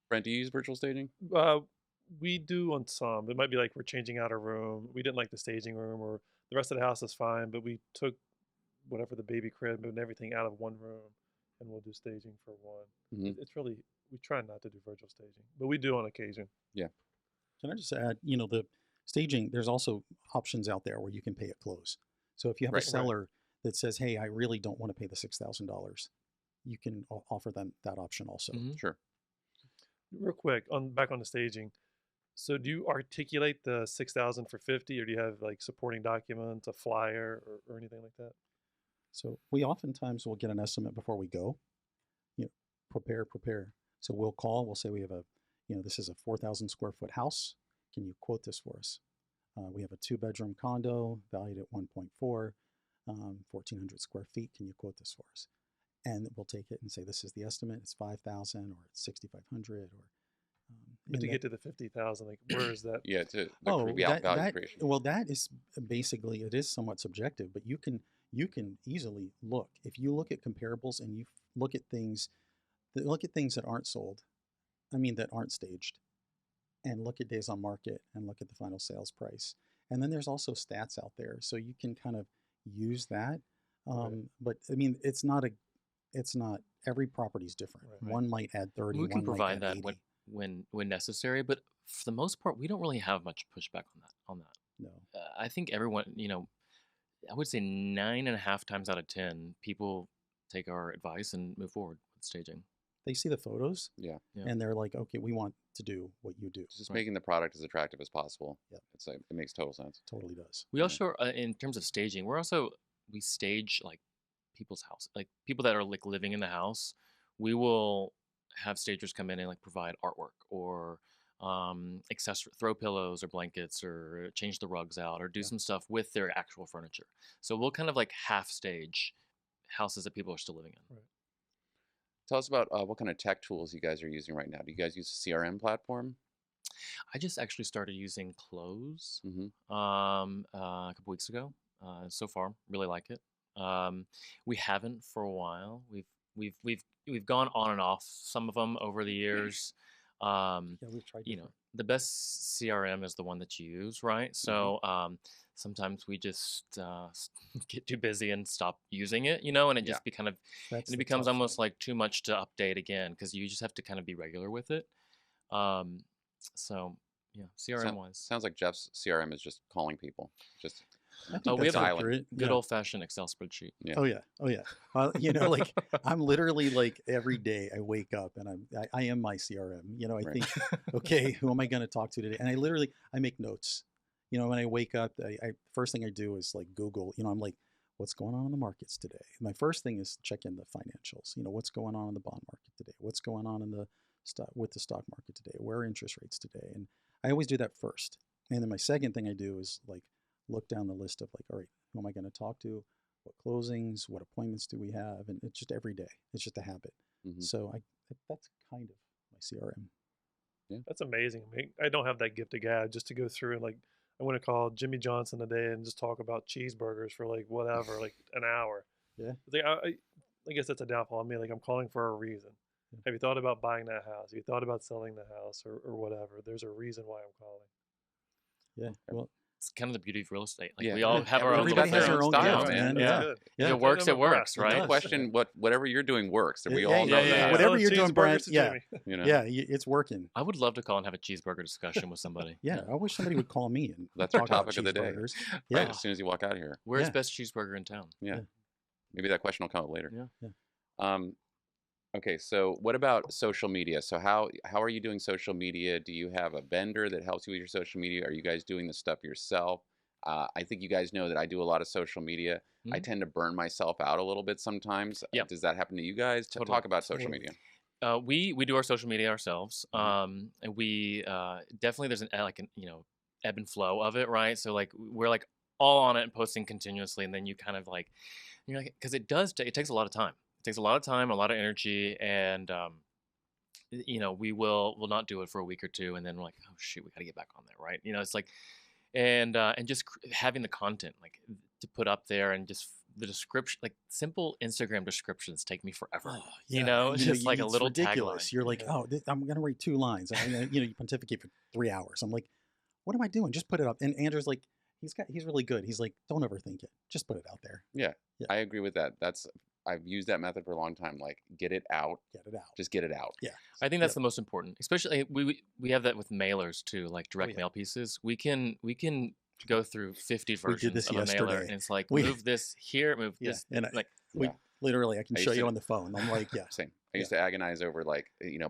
Brent, do you use virtual staging? We do on some. It might be like we're changing out a room. We didn't like the staging room, or the rest of the house is fine, but we took whatever the baby crib and everything out of one room, and we'll do staging for one. Mhm. It's really, we try not to do virtual staging, but we do on occasion. Can I just add, the staging, there's also options out there where you can pay at close. So if you have Right, a right. seller that says, hey, I really don't want to pay the $6,000, you can offer them that option also. Mhm. Sure. Real quick, back on the staging. So do you articulate the 6,000 for 50, or do you have like supporting documents, a flyer, or anything like that? So we oftentimes will get an estimate before we go. Prepare. So we'll call, we'll say we have this is a 4,000 square foot house. Can you quote this for us? We have a 2-bedroom condo valued at 1.4, 1,400 square feet. Can you quote this for us? And we'll take it and say, this is the estimate. It's 5,000 or it's 6,500 or. But to get to the 50,000, like where is that? Yeah. To value creation. Well, that is basically, it is somewhat subjective, but you can easily look. If you look at comparables and you look at things that aren't sold, that aren't staged, and look at days on market and look at the final sales price. And then there's also stats out there, so you can kind of use that. Right. But it's not every property's different. Right. One might add 30. We can one might provide add that 80. when necessary, but for the most part, we don't really have much pushback on that. No. I think everyone, I would say 9.5 times out of 10, people take our advice and move forward with staging. They see the photos, Yeah. and they're like, okay, we want to do what you do. Just making the product as attractive as possible. Yep. It's like, it makes total sense. Totally does. We also, in terms of staging, we stage like people's house, like people that are like living in the house. We will have stagers come in and like provide artwork or accessory, throw pillows or blankets or change the rugs out or do some stuff with their actual furniture. So we'll kind of like half stage houses that people are still living in. Right. Tell us about what kind of tech tools you guys are using right now. Do you guys use a CRM platform? I just actually started using Close Mm-hmm. a couple weeks ago. So far, really like it. We haven't for a while. We've gone on and off some of them over the years. We've tried You know, different. the best CRM is the one that you use, right? So sometimes we just get too busy and stop using it, and it Yeah. just and That's it the becomes tough almost thing. like too much to update again because you just have to kind of be regular with it. So yeah, CRM wise. Sounds like Jeff's CRM is just calling people. Just I think we that's have a accurate. good Yeah. old fashioned Excel spreadsheet. yeah. Oh yeah, oh yeah. Like I'm literally like every day I wake up and I am my CRM. I Right. think, okay, who am I going to talk to today? And I make notes. When I wake up, I first thing I do is like Google. I'm like, what's going on in the markets today? My first thing is check in the financials. What's going on in the bond market today? What's going on in the stock market today? Where are interest rates today? And I always do that first. And then my second thing I do is like look down the list of like, all right, who am I going to talk to? What closings? What appointments do we have? And it's just every day. It's just a habit. Mhm. So that's kind of my CRM. That's amazing. I mean, I don't have that gift of gab just to go through and like, I want to call Jimmy Johnson today and just talk about cheeseburgers for like whatever, like an hour. Yeah. Like, I guess that's a downfall. I mean, like I'm calling for a reason. Yeah. Have you thought about buying that house? Have you thought about selling the house or whatever? There's a reason why I'm calling. Yeah. Well, It's kind of the beauty of real estate. Like Yeah. we all have our own Everybody has their own style, gift, man. man. That's Yeah. good. Yeah. If it works, it I'm works, impressed. right? No question. Whatever you're doing works, and we Yeah, all know yeah, that. Whatever Selling you're doing, cheeseburgers Brent. to Yeah. Jimmy. You know? Yeah. It's working. I would love to call and have a cheeseburger discussion with somebody. Yeah. I wish somebody would call me and That's our talk about topic of the day. cheeseburgers. Right Yeah. as soon as you walk out of here. Where's Yeah. best cheeseburger in town? Yeah. Yeah. Maybe that question will come up later. Yeah. Yeah. Okay, so what about social media? So how are you doing social media? Do you have a vendor that helps you with your social media? Are you guys doing the stuff yourself? I think you guys know that I do a lot of social media. I Mhm. tend to burn myself out a little bit sometimes. Yeah. Does that happen to you guys? Totally. Talk about social Totally. media. We do our social media ourselves, and we definitely there's an ebb and flow of it, right? So like we're like all on it and posting continuously, and then you kind of like you're like because it takes a lot of time. It takes a lot of time, a lot of energy, and we'll not do it for a week or two, and then we're like, oh shoot, we got to get back on there, right? It's like and just having the content like to put up there and just the description, like simple Instagram descriptions take me forever. Oh, yeah. Just like a it's little ridiculous. tagline. You're like, oh, I'm going to write 2 lines. You pontificate for 3 hours. I'm like, what am I doing? Just put it up. And Andrew's like, he's really good. He's like, don't overthink it. Just put it out there. Yeah, Yeah. I agree with that. I've used that method for a long time. Like, get it out. Get it out. Just get it out. Yeah. I think that's the most important. Especially we have that with mailers too, like direct yeah. mail pieces. We can go through 50 versions this of a mailer, yesterday. and it's like We- move this here, move Yeah. this. And Like we literally, I can I show used you to- on the phone. I'm like, yeah. Same. I used to agonize over like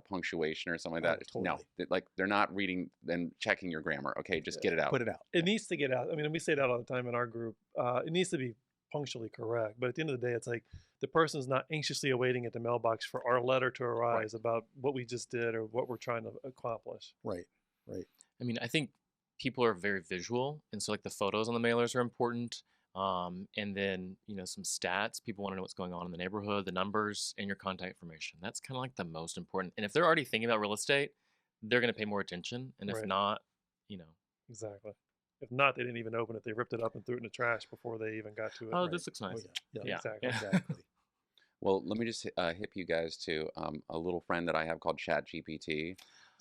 punctuation or something like that. Oh, No, totally. like they're not reading and checking your grammar. Okay, just get it out. Put it out. It needs to get out. I mean, we say that all the time in our group. It needs to be punctually correct. But at the end of the day, it's like the person's not anxiously awaiting at the mailbox for our letter to arise about what we just did or what we're trying to accomplish. Right. Right. I mean, I think people are very visual, and so like the photos on the mailers are important. And then some stats. People want to know what's going on in the neighborhood, the numbers, and your contact information. That's kind of like the most important. And if they're already thinking about real estate, they're going to pay more attention. And if Right. not, Exactly. If not, they didn't even open it. They ripped it up and threw it in the trash before they even got to it. oh, right? this looks Oh, nice. yeah. Yeah. Exactly. Exactly. Well, let me just hip you guys to a little friend that I have called ChatGPT.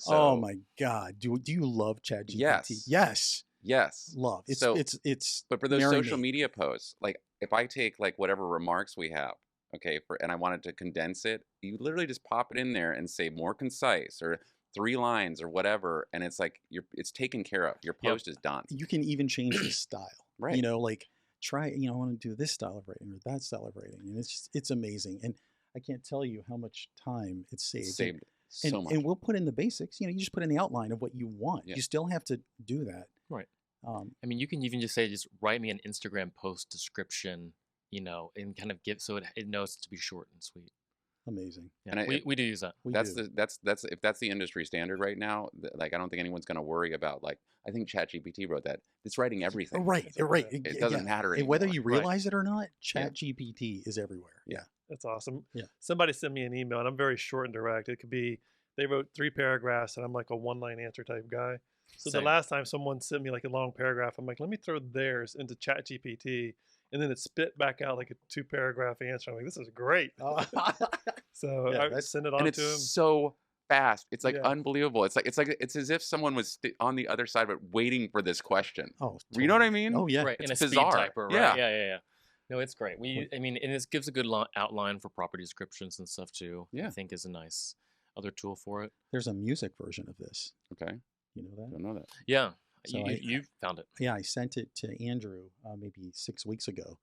Oh my God. Do you love ChatGPT? Yes. Yes. Yes. Love. It's So- it's But for those social marinate. media posts, like if I take like whatever remarks we have, okay, and I wanted to condense it, you literally just pop it in there and say more concise or 3 lines or whatever, and it's like it's taken care of. Your Yep. post is done. You can even change the style. Right. Like try, I want to do this style of writing or that style of writing. And it's amazing. And I can't tell you how much time it's saved. Saved so much. And we'll put in the basics. You just put in the outline of what you want. Yeah. You still have to do that. Right. Um, I mean, you can even just say, just write me an Instagram post description, and kind of give so it knows to be short and sweet. amazing. Yeah, And we do use that. We that's do. that's if that's the industry standard right now. Like I don't think anyone's going to worry about like I think ChatGPT wrote that. It's writing everything. Right. Right. It doesn't matter And whether anymore. you Right. realize it or not, Yeah. ChatGPT is everywhere. Yeah. That's awesome. Yeah. Somebody sent me an email, and I'm very short and direct. It could be they wrote 3 paragraphs, and I'm like a one-line answer type guy. So Same. the last time someone sent me like a long paragraph, I'm like, let me throw theirs into ChatGPT, and then it spit back out like a 2-paragraph answer. I'm like, this is great. Oh. So Yeah, I that's- send it And on it's to him. so fast. It's like Yeah. unbelievable. It's as if someone was on the other side of it waiting for this question. Oh, You know what I mean? Oh yeah. Right, It's in a bizarre. speed typer, right? Yeah. Yeah. No, it's great. I mean, and it gives a good outline for property descriptions and stuff too. Yeah. I think is a nice other tool for it. There's a music version of this. Okay. You know that? Don't know that. Yeah, So you found it. Yeah, I sent it to Andrew maybe 6 weeks ago.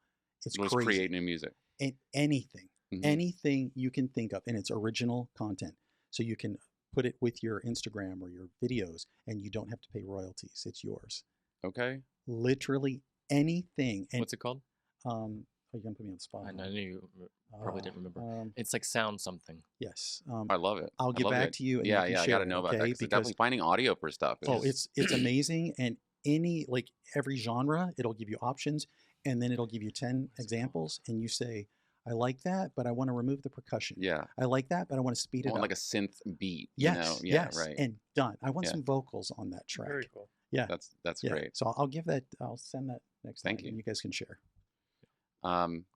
It's Let's crazy. create new music. And anything, Mhm. anything you can think of, and it's original content. So you can put it with your Instagram or your videos, and you don't have to pay royalties. It's yours. Okay. Literally anything. And What's it called? oh, you're gonna put me on the spot. I know you probably didn't remember. It's like sound something. Yes. I love it. I'll I get love back it. to you. And Yeah, you can yeah. I share got to it, know about that. okay? 'Cause Because definitely finding audio for stuff. it's amazing, and any like every genre, it'll give you options, and then it'll give you 10 examples, and you say, I like that, but I want to remove the percussion. Yeah. I like that, but I want to speed I it want up. like a synth beat. Yes, You know? Yeah. yes, Right. and done. I want Yeah. some vocals on that track. Very cool. Yeah, That's yeah. great. So I'll send that next Thank time, you. and you guys can share.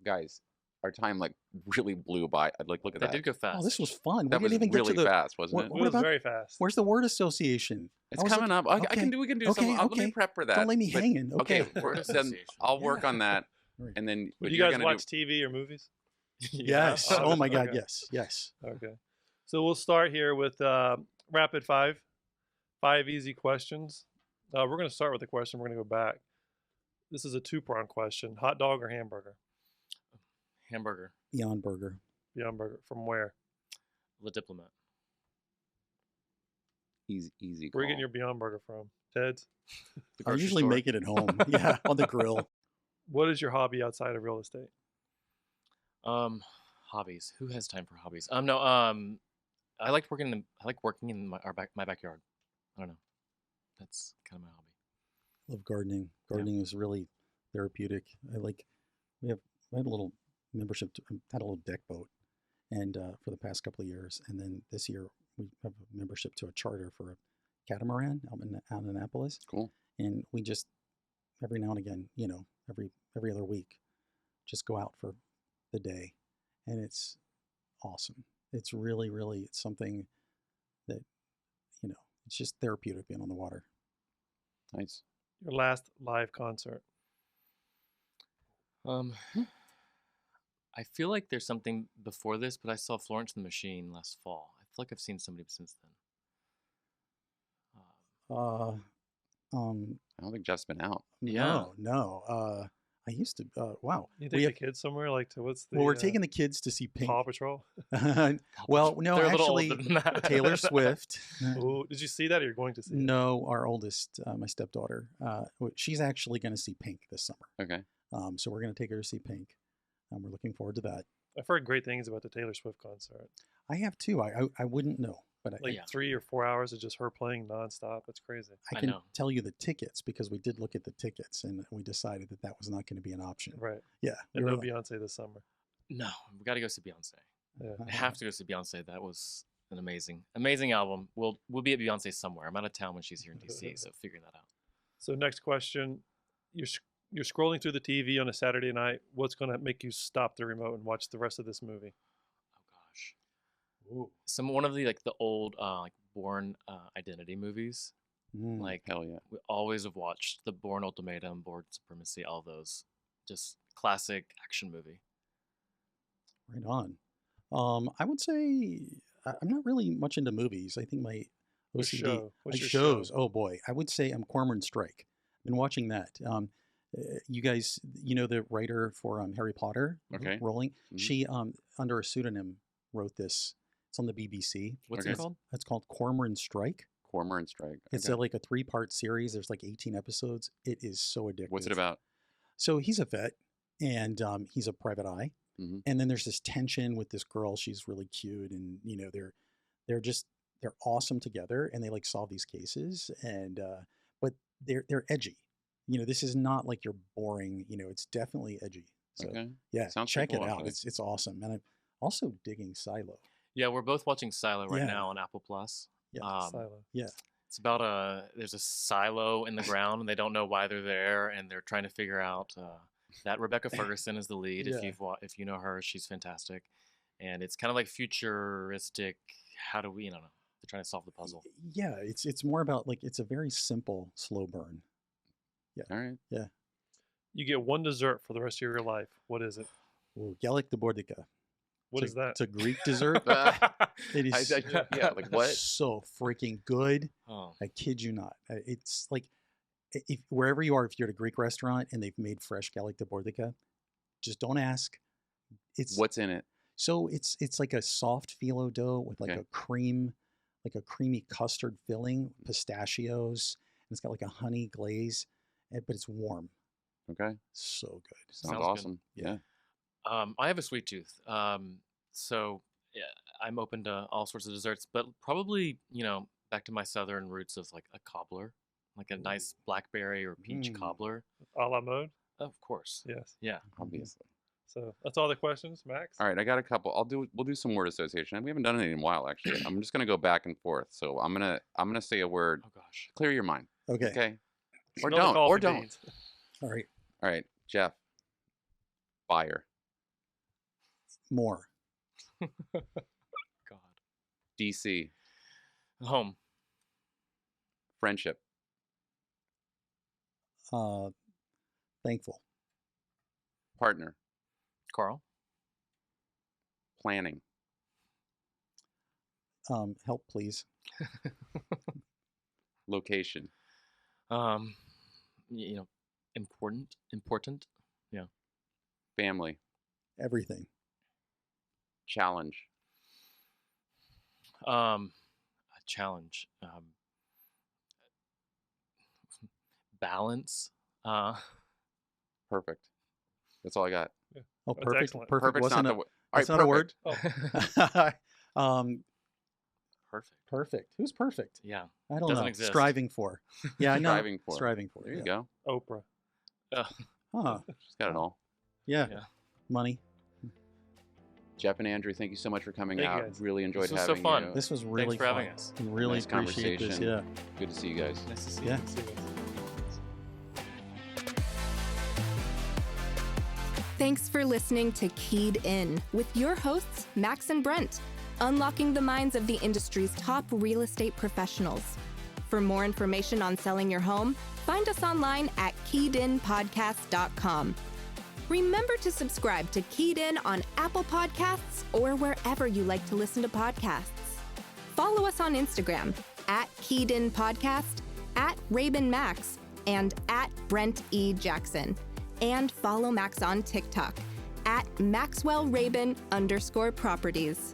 Guys, our time like really blew by. I'd like look at That that. did go fast. Oh, this was fun. That We was didn't even really get to the. fast, wasn't what- it? It what was about- very fast. Where's the word association? It's I was coming looking- up. okay. We can do Okay, some. Let me okay. prep for that. Don't leave me but- hanging. Okay. Okay, Word then association. I'll work Yeah. on that, Right. and then. Would but you you're guys gonna watch do, TV or movies? Yes. Yeah. Oh my God. Okay. Yes. Yes. Okay. So we'll start here with rapid five. 5 easy questions. We're going to start with a question. We're going to go back. This is a two-pronged question. Hot dog or hamburger? Hamburger. Beyond Burger. Beyond burger. From where? The Diplomat. easy. Where are you getting call. your Beyond Burger from? Ted's? The I grocery usually store. make it at home. Yeah, on the grill. What is your hobby outside of real estate? Hobbies. Who has time for hobbies? No. I like working in my backyard. I don't know. That's kind of my hobby. Love gardening. Gardening is really therapeutic. We had a little membership. Had a little deck boat, and for the past couple of years, and then this year we have a membership to a charter for a catamaran out in Annapolis, Cool. and we just every now and again, every other week, just go out for the day, and it's awesome. It's really, really, it's something that it's just therapeutic being on the water. Nice. Your last live concert? I feel like there's something before this, but I saw Florence and the Machine last fall. I feel like I've seen somebody since then. I I don't think Jeff's been out. Yeah. No. I used to. Wow. You We take the kids somewhere? Like to what's the? Well, we're taking the kids to see Pink. Paw Patrol. Well, no, They're a little actually, older than that. Taylor Swift. Oh, did you see that? Or you're going to see it? No, our oldest, my stepdaughter. She's actually going to see Pink this summer. Okay. So we're going to take her to see Pink. We're looking forward to that. I've heard great things about the Taylor Swift concert. I have too. I wouldn't know, but Like 3 or 4 hours of just her playing nonstop. That's crazy. I I can know. tell you the tickets because we did look at the tickets and we decided that was not going to be an option. Right. Yeah. And we no were like, Beyonce this summer. No, we got to go see Beyonce. Yeah. I have to go see Beyonce. That was an amazing album. We'll be at Beyonce somewhere. I'm out of town when she's here in DC, so figure that out. So next question. You're scrolling through the TV on a Saturday night. What's going to make you stop the remote and watch the rest of this movie? Oh gosh. One of the the old Bourne Identity movies. Like Hell yeah. we always have watched the Bourne Ultimatum, Bourne Supremacy, all those. Just classic action movie. Right on. I would say I'm not really much into movies. I think my What OCD show? What's your shows. show? Oh boy, I would say Cormoran Strike. I've been watching that. You guys, the writer for Harry Potter, Okay. Rowling. Mhm. She under a pseudonym wrote this. It's on the BBC. What's Okay. it called? It's called Cormoran Strike. Cormoran Strike. It's Okay. like a 3-part series. There's like 18 episodes. It is so addictive. What's it about? So he's a vet, and he's a private eye. Mhm. And then there's this tension with this girl. She's really cute, and they're awesome together, and they like solve these cases. And but they're edgy. This is not like your boring. It's definitely edgy. So Okay. yeah, Sounds check pretty it cool, out. actually. It's awesome, and I'm also digging Silo. Yeah, we're both watching Silo right Yeah. now on Apple Plus. Yeah, Silo. yeah. It's about there's a silo in the ground and they don't know why they're there and they're trying to figure out that Rebecca Ferguson is the lead. Yeah. If you know her, she's fantastic, and it's kind of like futuristic. How do we? I don't know. to trying to solve the puzzle. Yeah, it's more about like it's a very simple slow burn. All right. Yeah. You get one dessert for the rest of your life. What is it? Well, Gelik de Bordica. What is that? It's a Greek dessert. It is Yeah, like what? so freaking good. Oh, I kid you not. It's like if wherever you are, if you're at a Greek restaurant and they've made fresh Gelik de Bordica, just don't ask. It's What's in it? so it's like a soft phyllo dough with like Okay. a cream, like a creamy custard filling, pistachios, and it's got like a honey glaze, but it's warm. Okay. So good. Sounds Sounds good. awesome. Yeah. I have a sweet tooth. So yeah, I'm open to all sorts of desserts, but probably, back to my southern roots of like a cobbler, like a nice blackberry or peach Mm. cobbler. A la mode? Of course. Yes. Yeah. Obviously. So that's all the questions, Max? All right, I got a couple. We'll do some word association. We haven't done it in a while, actually. I'm just gonna go back and forth. So I'm gonna say a word. Oh gosh. Clear your mind. Okay. Okay. Or Smell the don't. coffee Or don't. beans. All right. All right, Jeff. Fire. More. God. DC. Home. Friendship. Thankful. Partner. Carl. Planning. Help, please. Location. Important. Yeah. Family. Everything. Challenge. A challenge. Balance. Perfect. That's all I got. Oh, That's perfect. excellent. Perfect. Perfect's Wasn't not a, the word. that's not a word. Oh, Perfect. Perfect. Who's perfect? Yeah. I don't Doesn't know. exist. Striving for. Yeah, I know. Striving for. Striving for. There you yeah. go. Oprah. Huh. She's got it all. Yeah. Yeah. Money. Jeff and Andrew, thank you so much for coming Thank you, out. guys. Really enjoyed This was so having fun. you. This was really Thanks for fun. having us. We really Nice appreciate this. conversation. Yeah. Good to see you guys. Nice to see Yeah. you. See you. Thanks for listening to Keyed In with your hosts, Max and Brent, unlocking the minds of the industry's top real estate professionals. For more information on selling your home, find us online at keyedinpodcast.com. Remember to subscribe to Keyed In on Apple Podcasts or wherever you like to listen to podcasts. Follow us on Instagram at Keyed In Podcast, at Rabin Max, and at Brent E. Jackson. And follow Max on TikTok at MaxwellRabin_properties.